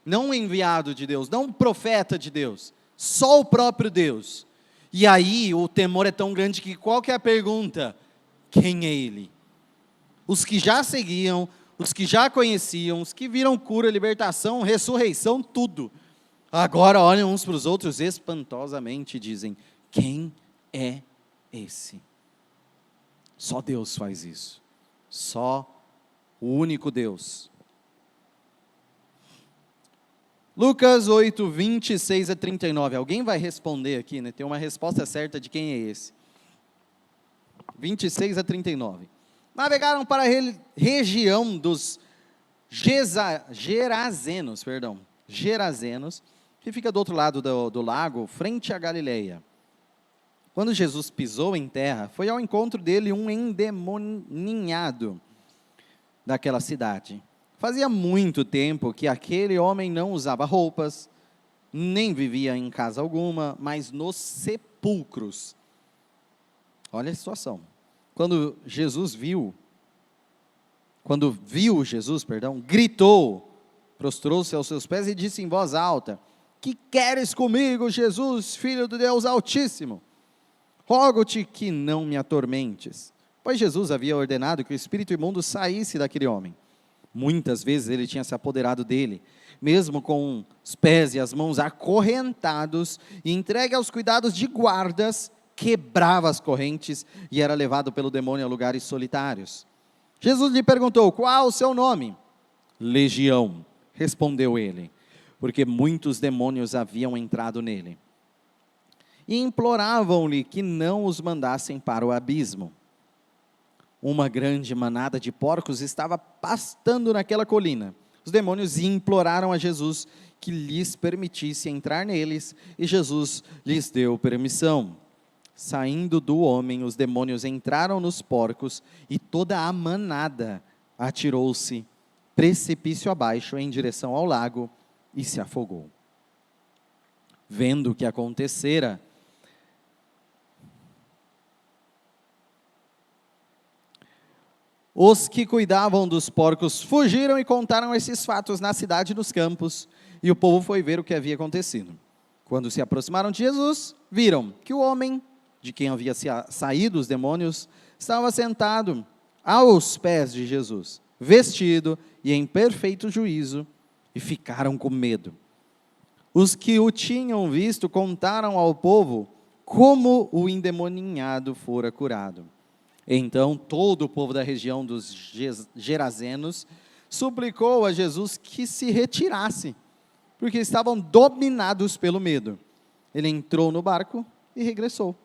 Não o enviado de Deus, não o profeta de Deus, só o próprio Deus. E aí o temor é tão grande que qual que é a pergunta? Quem é Ele? Os que já seguiam, os que já conheciam, os que viram cura, libertação, ressurreição, tudo. Agora olham uns para os outros espantosamente e dizem, quem é esse? Só Deus faz isso. Só o único Deus. Lucas 8, 26 a 39. Alguém vai responder aqui, né? Tem uma resposta certa de quem é esse. 26 a 39. Navegaram para a região dos Gerazenos, que fica do outro lado do lago, frente à Galileia. Quando Jesus pisou em terra, foi ao encontro dele um endemoniado daquela cidade. Fazia muito tempo que aquele homem não usava roupas, nem vivia em casa alguma, mas nos sepulcros. Olha a situação. Quando viu Jesus, gritou, prostrou-se aos seus pés e disse em voz alta, que queres comigo, Jesus, Filho do Deus Altíssimo? Rogo-te que não me atormentes. Pois Jesus havia ordenado que o espírito imundo saísse daquele homem. Muitas vezes ele tinha se apoderado dele, mesmo com os pés e as mãos acorrentados e entregue aos cuidados de guardas, quebrava as correntes e era levado pelo demônio a lugares solitários. Jesus lhe perguntou: qual o seu nome? Legião, respondeu ele, porque muitos demônios haviam entrado nele. E imploravam-lhe que não os mandassem para o abismo. Uma grande manada de porcos estava pastando naquela colina. Os demônios imploraram a Jesus que lhes permitisse entrar neles, e Jesus lhes deu permissão. Saindo do homem, os demônios entraram nos porcos, e toda a manada atirou-se precipício abaixo em direção ao lago e se afogou. Vendo o que acontecera, os que cuidavam dos porcos fugiram e contaram esses fatos na cidade e nos campos, e o povo foi ver o que havia acontecido. Quando se aproximaram de Jesus, viram que o homem, de quem havia saído os demônios, estava sentado aos pés de Jesus, vestido e em perfeito juízo, e ficaram com medo. Os que o tinham visto contaram ao povo como o endemoninhado fora curado. Então todo o povo da região dos Gerazenos suplicou a Jesus que se retirasse, porque estavam dominados pelo medo. Ele entrou no barco e regressou.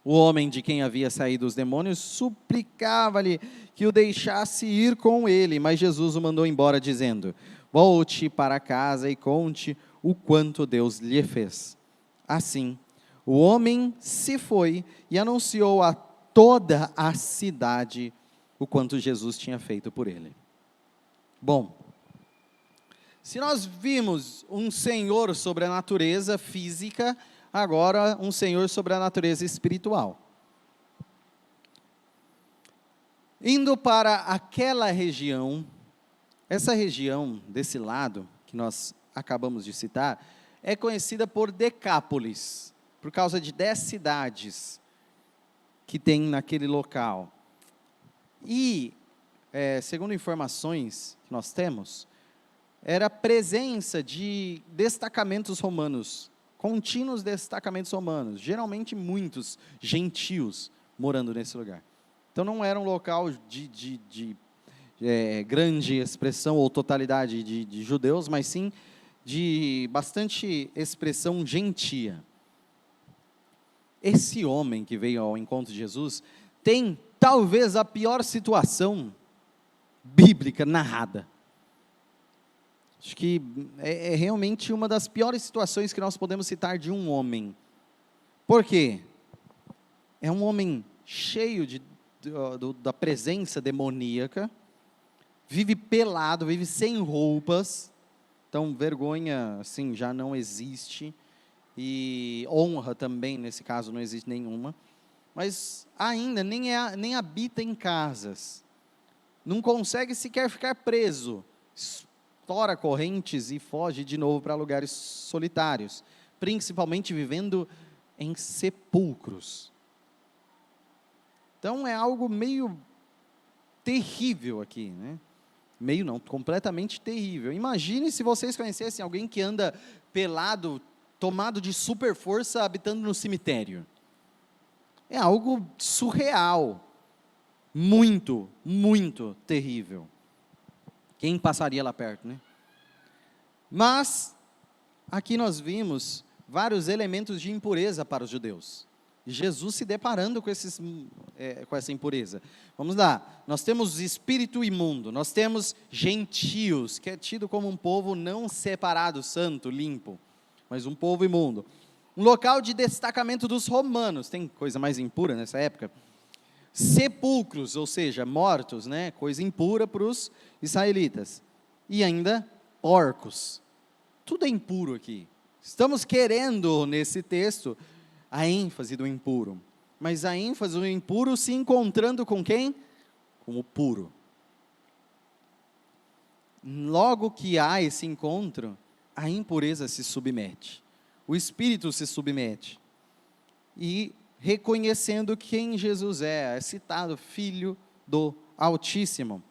O homem de quem havia saído os demônios suplicava-lhe que o deixasse ir com ele, mas Jesus o mandou embora, dizendo: volte para casa e conte o quanto Deus lhe fez. Assim, o homem se foi e anunciou a toda a cidade o quanto Jesus tinha feito por ele. Bom, se nós vimos um Senhor sobre a natureza física, agora um Senhor sobre a natureza espiritual. Indo para aquela região, essa região desse lado, que nós acabamos de citar, é conhecida por Decápolis, por causa de 10 cidades que tem naquele local. E, segundo informações que nós temos, era a presença de destacamentos romanos, contínuos destacamentos romanos, geralmente muitos gentios morando nesse lugar. Então não era um local de grande expressão ou totalidade de judeus, mas sim de bastante expressão gentia. Esse homem que veio ao encontro de Jesus tem talvez a pior situação bíblica narrada. Acho que é realmente uma das piores situações que nós podemos citar de um homem. Por quê? É um homem cheio da presença demoníaca, vive pelado, vive sem roupas, então vergonha assim, já não existe, e honra também, nesse caso, não existe nenhuma, mas ainda nem habita em casas, não consegue sequer ficar preso, estoura correntes e foge de novo para lugares solitários, principalmente vivendo em sepulcros. Então é algo meio terrível aqui, né? Meio não, completamente terrível. Imagine se vocês conhecessem alguém que anda pelado, tomado de super força, habitando no cemitério. É algo surreal, muito, muito terrível. Quem passaria lá perto, né? Mas, aqui nós vimos vários elementos de impureza para os judeus. Jesus se deparando com essa impureza. Vamos lá, nós temos espírito imundo, nós temos gentios, que é tido como um povo não separado, santo, limpo, mas um povo imundo. Um local de destacamento dos romanos, tem coisa mais impura nessa época? Sepulcros, ou seja, mortos, né? Coisa impura para os israelitas. E ainda porcos. Tudo é impuro aqui. Estamos querendo, nesse texto, a ênfase do impuro. Mas a ênfase do impuro se encontrando com quem? Com o puro. Logo que há esse encontro, a impureza se submete, o espírito se submete. E reconhecendo quem Jesus é citado Filho do Altíssimo.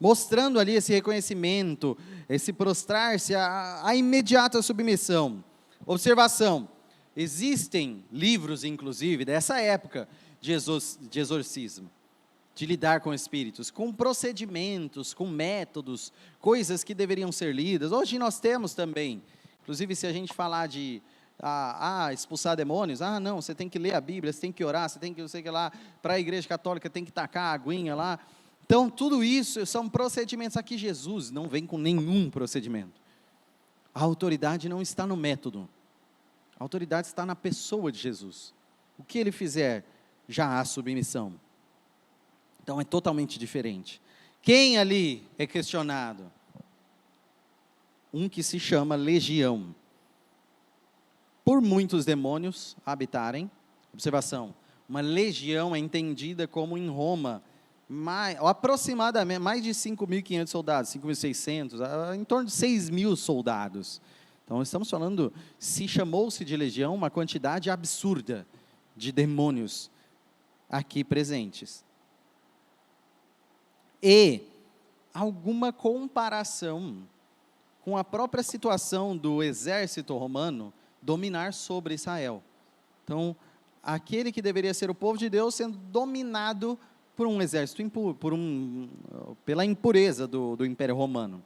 Mostrando ali esse reconhecimento, esse prostrar-se, a imediata submissão. Observação, existem livros, inclusive, dessa época de exorcismo, de lidar com espíritos, com procedimentos, com métodos, coisas que deveriam ser lidas. Hoje nós temos também, inclusive se a gente falar de expulsar demônios, não, você tem que ler a Bíblia, você tem que orar, você tem que, não sei o que lá, para a igreja católica tem que tacar a aguinha lá. Então, tudo isso são procedimentos. Aqui Jesus não vem com nenhum procedimento. A autoridade não está no método. A autoridade está na pessoa de Jesus. O que ele fizer, já há submissão. Então, é totalmente diferente. Quem ali é questionado? Um que se chama legião. Por muitos demônios habitarem. Observação, uma legião é entendida como em Roma, aproximadamente mais de 5.500 soldados, 5.600, em torno de 6.000 soldados. Então, estamos falando, chamou-se de legião uma quantidade absurda de demônios aqui presentes. E alguma comparação com a própria situação do exército romano dominar sobre Israel. Então, aquele que deveria ser o povo de Deus sendo dominado por um exército impuro, pela impureza do Império Romano.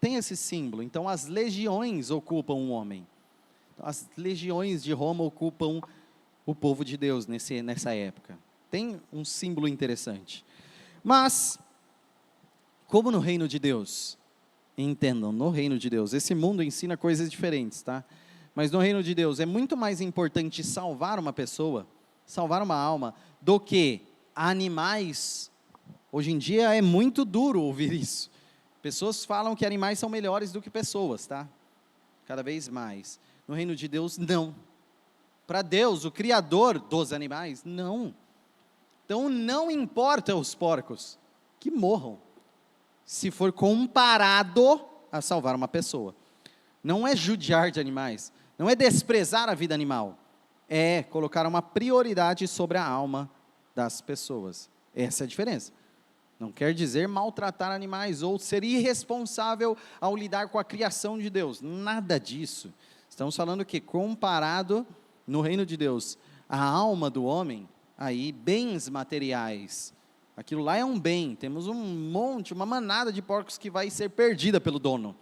Tem esse símbolo. Então, as legiões ocupam um homem. As legiões de Roma ocupam o povo de Deus nessa época. Tem um símbolo interessante. Mas, como no reino de Deus, entendam, no reino de Deus, esse mundo ensina coisas diferentes, tá? Mas no reino de Deus é muito mais importante salvar uma pessoa, salvar uma alma, do que animais. Hoje em dia é muito duro ouvir isso. Pessoas falam que animais são melhores do que pessoas, tá? Cada vez mais. No reino de Deus, não. Para Deus, o Criador dos animais, não. Então, não importa os porcos, que morram, se for comparado a salvar uma pessoa. Não é judiar de animais, não é desprezar a vida animal, é colocar uma prioridade sobre a alma das pessoas. Essa é a diferença. Não quer dizer maltratar animais ou ser irresponsável ao lidar com a criação de Deus. Nada disso. Estamos falando que comparado no reino de Deus, a alma do homem, aí bens materiais, aquilo lá é um bem. Temos uma manada de porcos que vai ser perdida pelo dono.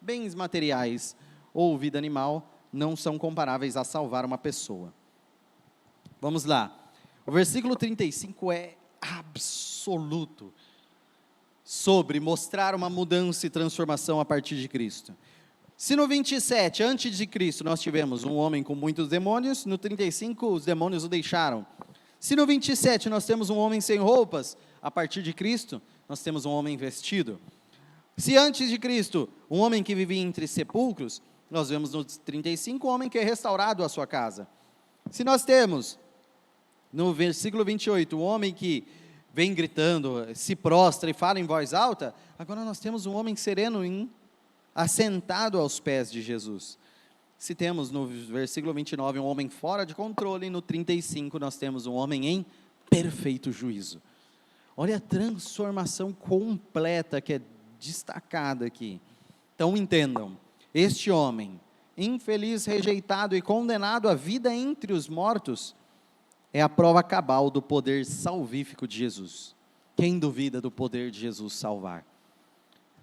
Bens materiais ou vida animal não são comparáveis a salvar uma pessoa. Vamos lá. O versículo 35 é absoluto sobre mostrar uma mudança e transformação a partir de Cristo. Se no 27, antes de Cristo, nós tivemos um homem com muitos demônios, no 35 os demônios o deixaram. Se no 27 nós temos um homem sem roupas, a partir de Cristo, nós temos um homem vestido. Se antes de Cristo, um homem que vivia entre sepulcros, nós vemos no 35 um homem que é restaurado a sua casa. Se nós temos, no versículo 28, um homem que vem gritando, se prostra e fala em voz alta, agora nós temos um homem sereno, assentado aos pés de Jesus. Se temos no versículo 29 um homem fora de controle, no 35 nós temos um homem em perfeito juízo. Olha a transformação completa que é destacada aqui. Então entendam, este homem, infeliz, rejeitado e condenado à vida entre os mortos, é a prova cabal do poder salvífico de Jesus. Quem duvida do poder de Jesus salvar?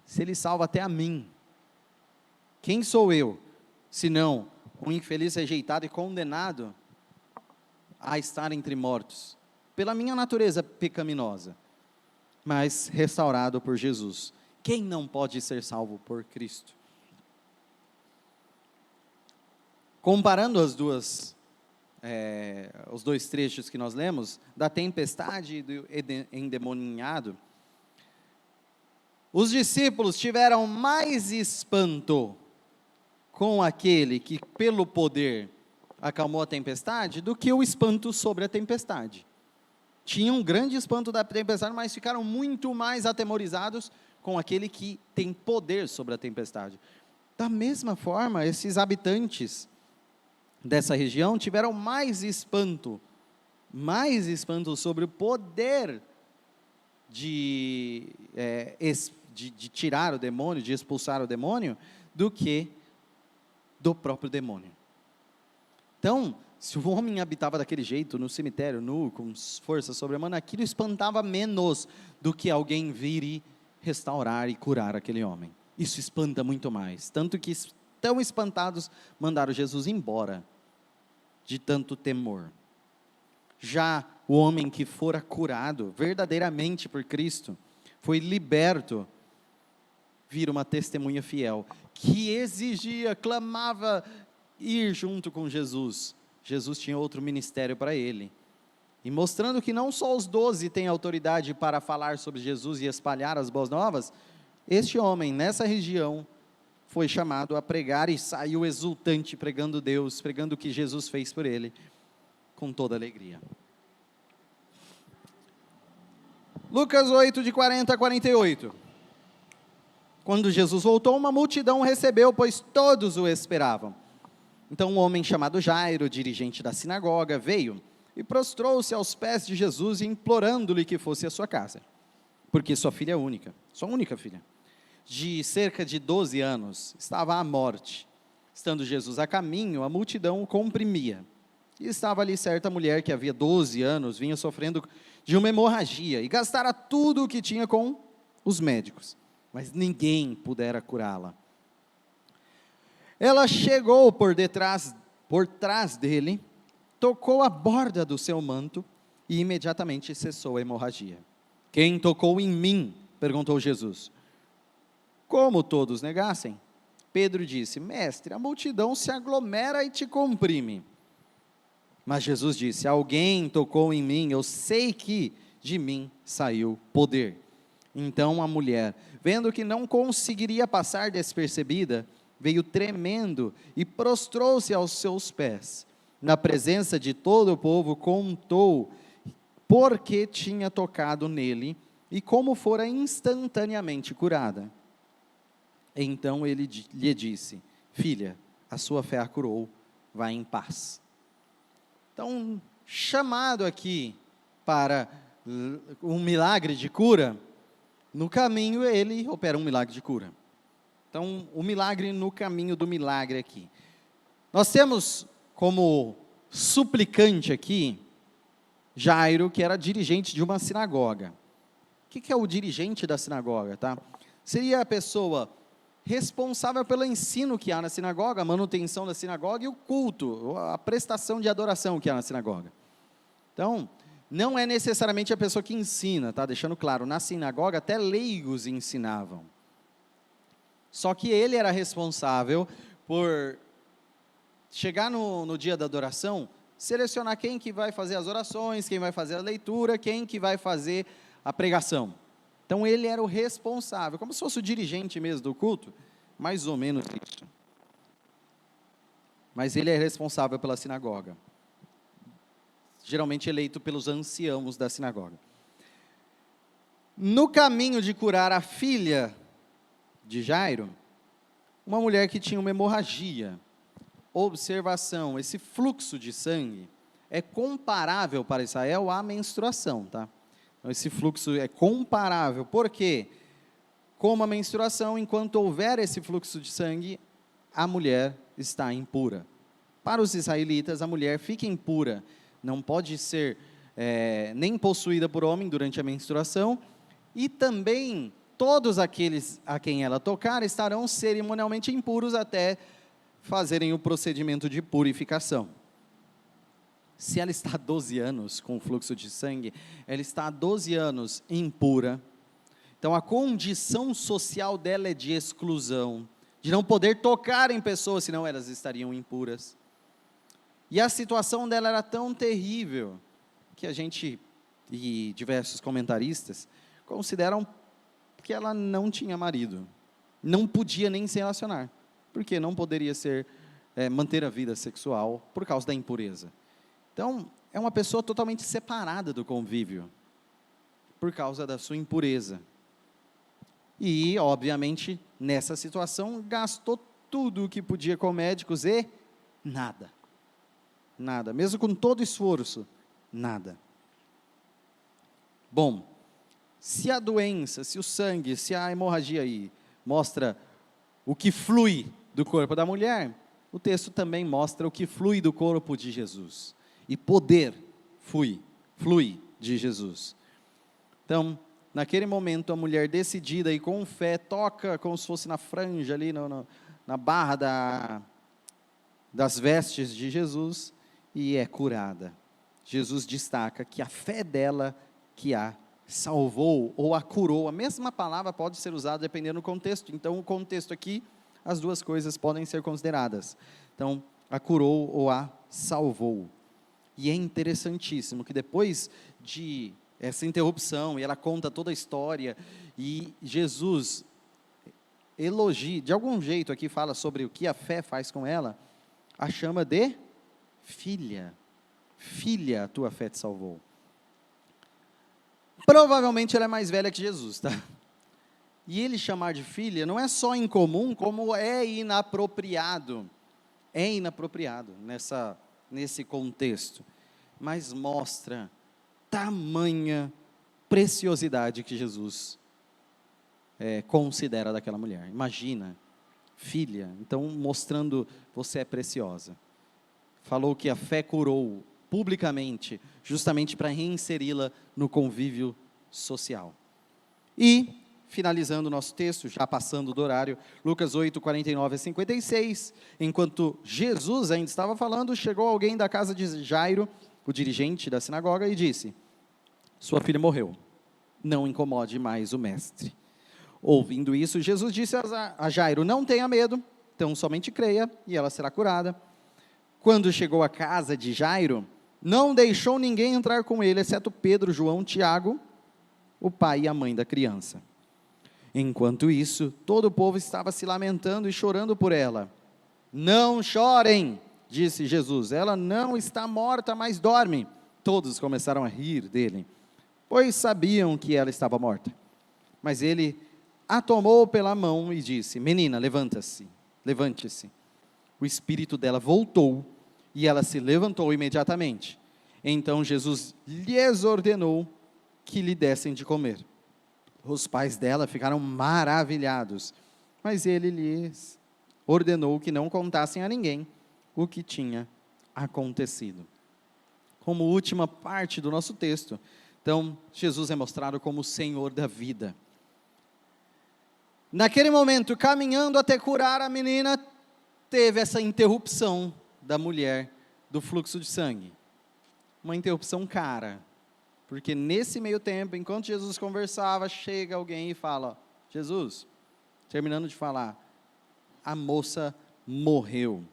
Se Ele salva até a mim, quem sou eu, senão um infeliz, rejeitado e condenado a estar entre mortos, pela minha natureza pecaminosa, mas restaurado por Jesus? Quem não pode ser salvo por Cristo? Comparando os dois trechos que nós lemos, da tempestade e do endemoninhado, os discípulos tiveram mais espanto com aquele que pelo poder acalmou a tempestade, do que o espanto sobre a tempestade. Tinham um grande espanto da tempestade, mas ficaram muito mais atemorizados com aquele que tem poder sobre a tempestade. Da mesma forma, esses habitantes dessa região tiveram mais espanto sobre o poder de tirar o demônio, de expulsar o demônio, do que do próprio demônio. Então, se o homem habitava daquele jeito, no cemitério, nu, com força sobre-humana, aquilo espantava menos do que alguém vir e restaurar e curar aquele homem. Isso espanta muito mais. Tanto que, tão espantados, mandaram Jesus embora, de tanto temor. Já o homem que fora curado, verdadeiramente por Cristo, foi liberto, vira uma testemunha fiel, que exigia, clamava ir junto com Jesus. Jesus tinha outro ministério para ele. E mostrando que não só os 12 têm autoridade para falar sobre Jesus e espalhar as boas novas, este homem, nessa região, foi chamado a pregar e saiu exultante, pregando Deus, pregando o que Jesus fez por ele, com toda alegria. Lucas 8, de 40 a 48. Quando Jesus voltou, uma multidão o recebeu, pois todos o esperavam. Então um homem chamado Jairo, dirigente da sinagoga, veio e prostrou-se aos pés de Jesus, implorando-lhe que fosse à sua casa, porque sua filha única, sua única filha, de cerca de 12 anos, estava à morte. Estando Jesus a caminho, a multidão o comprimia. E estava ali certa mulher que havia 12 anos, vinha sofrendo de uma hemorragia, e gastara tudo o que tinha com os médicos, mas ninguém pudera curá-la. Ela chegou por trás dele, tocou a borda do seu manto, e imediatamente cessou a hemorragia. Quem tocou em mim? Perguntou Jesus. Como todos negassem, Pedro disse, mestre, a multidão se aglomera e te comprime. Mas Jesus disse, alguém tocou em mim, eu sei que de mim saiu poder. Então a mulher, vendo que não conseguiria passar despercebida, veio tremendo e prostrou-se aos seus pés. Na presença de todo o povo, contou por que tinha tocado nele e como fora instantaneamente curada. Então ele lhe disse, filha, a sua fé a curou, vá em paz. Então, chamado aqui para um milagre de cura, no caminho ele opera um milagre de cura. Então, o milagre no caminho do milagre aqui. Nós temos como suplicante aqui, Jairo, que era dirigente de uma sinagoga. O que é o dirigente da sinagoga, tá? Seria a pessoa responsável pelo ensino que há na sinagoga, a manutenção da sinagoga e o culto, a prestação de adoração que há na sinagoga. Então, não é necessariamente a pessoa que ensina, tá? Deixando claro, na sinagoga até leigos ensinavam. Só que ele era responsável por chegar no dia da adoração, selecionar quem que vai fazer as orações, quem vai fazer a leitura, quem que vai fazer a pregação. Então ele era o responsável, como se fosse o dirigente mesmo do culto, mais ou menos isso. Mas ele é responsável pela sinagoga, geralmente eleito pelos anciãos da sinagoga. No caminho de curar a filha de Jairo, uma mulher que tinha uma hemorragia. Observação, esse fluxo de sangue é comparável para Israel à menstruação, tá? Então, esse fluxo é comparável, porque, como a menstruação, enquanto houver esse fluxo de sangue, a mulher está impura. Para os israelitas, a mulher fica impura, não pode ser nem possuída por homem durante a menstruação, e também todos aqueles a quem ela tocar estarão cerimonialmente impuros até fazerem o procedimento de purificação. Se ela está há 12 anos com fluxo de sangue, ela está há 12 anos impura. Então a condição social dela é de exclusão, de não poder tocar em pessoas, senão elas estariam impuras. E a situação dela era tão terrível, que a gente, e diversos comentaristas, consideram que ela não tinha marido, não podia nem se relacionar, porque não poderia manter a vida sexual por causa da impureza. Então, é uma pessoa totalmente separada do convívio, por causa da sua impureza. E, obviamente, nessa situação, gastou tudo o que podia com médicos e nada. Nada, mesmo com todo esforço, nada. Bom, se a doença, se o sangue, se a hemorragia aí mostra o que flui do corpo da mulher, o texto também mostra o que flui do corpo de Jesus. E poder flui de Jesus. Então, naquele momento, a mulher decidida e com fé, toca como se fosse na franja ali, na barra das vestes de Jesus, e é curada. Jesus destaca que a fé dela que a salvou ou a curou. A mesma palavra pode ser usada dependendo do contexto. Então, o contexto aqui, as duas coisas podem ser consideradas. Então, a curou ou a salvou. E é interessantíssimo que depois de essa interrupção, e ela conta toda a história, e Jesus elogia, de algum jeito aqui fala sobre o que a fé faz com ela, a chama de filha. Filha, a tua fé te salvou. Provavelmente ela é mais velha que Jesus, tá? E ele chamar de filha não é só incomum, como é inapropriado. É inapropriado nesse contexto. Mas mostra tamanha preciosidade que Jesus considera daquela mulher. Imagina, filha, então mostrando, você é preciosa. Falou que a fé curou publicamente, justamente para reinseri-la no convívio social. E, finalizando o nosso texto, já passando do horário, Lucas 8, 49 a 56, enquanto Jesus ainda estava falando, chegou alguém da casa de Jairo, o dirigente da sinagoga, e disse: sua filha morreu, não incomode mais o mestre. Ouvindo isso, Jesus disse a Jairo: não tenha medo, então somente creia, e ela será curada. Quando chegou à casa de Jairo, não deixou ninguém entrar com ele, exceto Pedro, João, Tiago, o pai e a mãe da criança. Enquanto isso, todo o povo estava se lamentando e chorando por ela. Não chorem, disse Jesus, ela não está morta, mas dorme. Todos começaram a rir dele, pois sabiam que ela estava morta. Mas ele a tomou pela mão e disse: menina, levante-se. O espírito dela voltou e ela se levantou imediatamente. Então Jesus lhes ordenou que lhe dessem de comer. Os pais dela ficaram maravilhados, mas ele lhes ordenou que não contassem a ninguém o que tinha acontecido. Como última parte do nosso texto, então, Jesus é mostrado como o Senhor da vida. Naquele momento, caminhando até curar a menina, teve essa interrupção da mulher do fluxo de sangue. Uma interrupção cara, porque nesse meio tempo, enquanto Jesus conversava, chega alguém e fala: Jesus, terminando de falar, a moça morreu.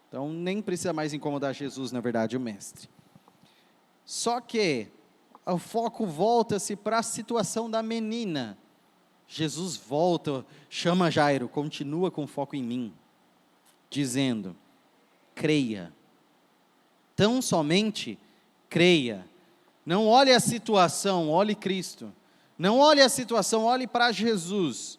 Então nem precisa mais incomodar Jesus, na verdade, o mestre. Só que o foco volta-se para a situação da menina. Jesus volta, chama Jairo, continua com foco em mim, dizendo: creia, tão somente creia. Não olhe a situação, olhe Cristo. Não olhe a situação, olhe para Jesus.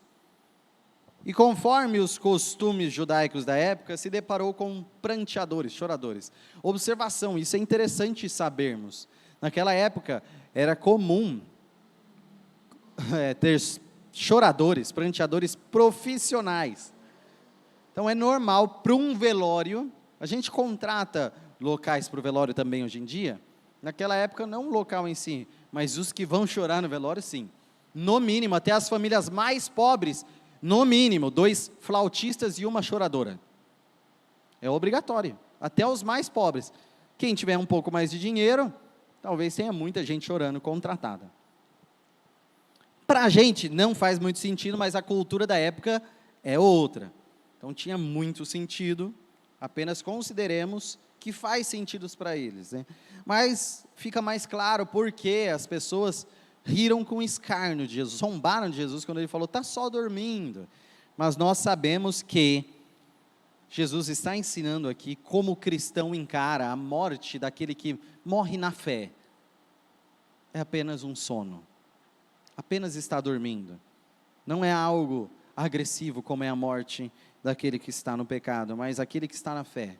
E conforme os costumes judaicos da época, se deparou com pranteadores, choradores. Observação, isso é interessante sabermos. Naquela época, era comum ter choradores, pranteadores profissionais. Então é normal para um velório, a gente contrata locais para o velório também hoje em dia. Naquela época não o local em si, mas os que vão chorar no velório sim. No mínimo, até as famílias mais pobres, no mínimo, 2 flautistas e uma choradora. É obrigatório, até os mais pobres. Quem tiver um pouco mais de dinheiro, talvez tenha muita gente chorando contratada. Para a gente não faz muito sentido, mas a cultura da época é outra. Então tinha muito sentido, apenas consideremos que faz sentido para eles, né? Mas fica mais claro porque as pessoas riram com escárnio de Jesus, zombaram de Jesus quando ele falou: está só dormindo. Mas nós sabemos que Jesus está ensinando aqui como o cristão encara a morte daquele que morre na fé. É apenas um sono, apenas está dormindo, não é algo agressivo como é a morte daquele que está no pecado, mas aquele que está na fé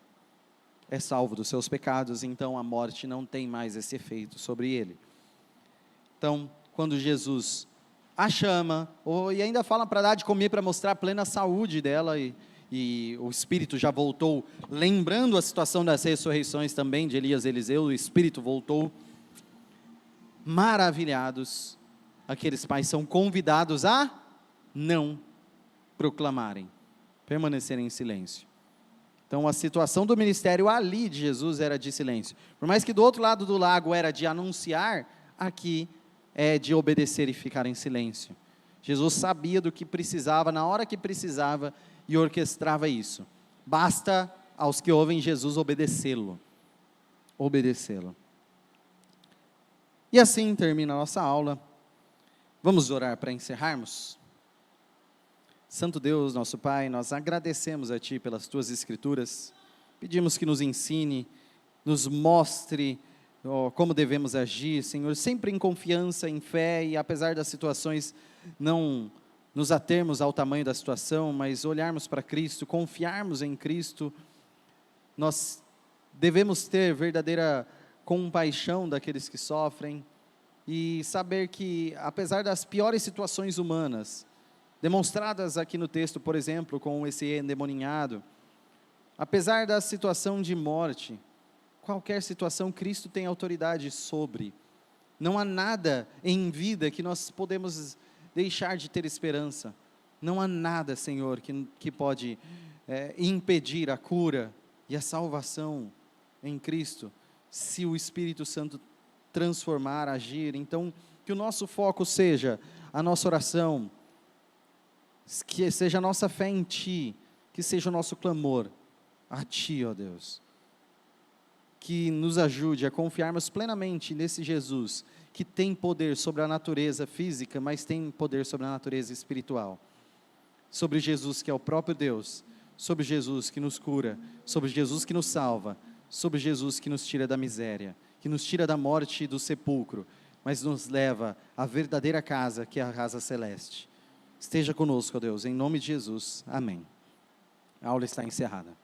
é salvo dos seus pecados, então a morte não tem mais esse efeito sobre ele. Então, quando Jesus a chama, e ainda fala para dar de comer, para mostrar a plena saúde dela, e o Espírito já voltou, lembrando a situação das ressurreições também, de Elias e Eliseu, o Espírito voltou, maravilhados, aqueles pais são convidados a não proclamarem, permanecerem em silêncio. Então a situação do ministério ali de Jesus era de silêncio, por mais que do outro lado do lago era de anunciar, aqui é de obedecer e ficar em silêncio. Jesus sabia do que precisava, na hora que precisava, e orquestrava isso. Basta aos que ouvem Jesus obedecê-lo. Obedecê-lo. E assim termina a nossa aula. Vamos orar para encerrarmos? Santo Deus, nosso Pai, nós agradecemos a Ti pelas Tuas Escrituras. Pedimos que nos ensine, nos mostre como devemos agir, Senhor, sempre em confiança, em fé, e apesar das situações, não nos atermos ao tamanho da situação, mas olharmos para Cristo, confiarmos em Cristo. Nós devemos ter verdadeira compaixão daqueles que sofrem, e saber que, apesar das piores situações humanas, demonstradas aqui no texto, por exemplo, com esse endemoninhado, apesar da situação de morte, qualquer situação, Cristo tem autoridade sobre. Não há nada em vida que nós podemos deixar de ter esperança. Não há nada, Senhor, que pode impedir a cura e a salvação em Cristo, se o Espírito Santo transformar, agir. Então, que o nosso foco seja a nossa oração, que seja a nossa fé em Ti, que seja o nosso clamor a Ti, ó Deus. Que nos ajude a confiarmos plenamente nesse Jesus, que tem poder sobre a natureza física, mas tem poder sobre a natureza espiritual. Sobre Jesus que é o próprio Deus, sobre Jesus que nos cura, sobre Jesus que nos salva, sobre Jesus que nos tira da miséria, que nos tira da morte e do sepulcro, mas nos leva à verdadeira casa, que é a casa celeste. Esteja conosco, ó Deus, em nome de Jesus. Amém. A aula está encerrada.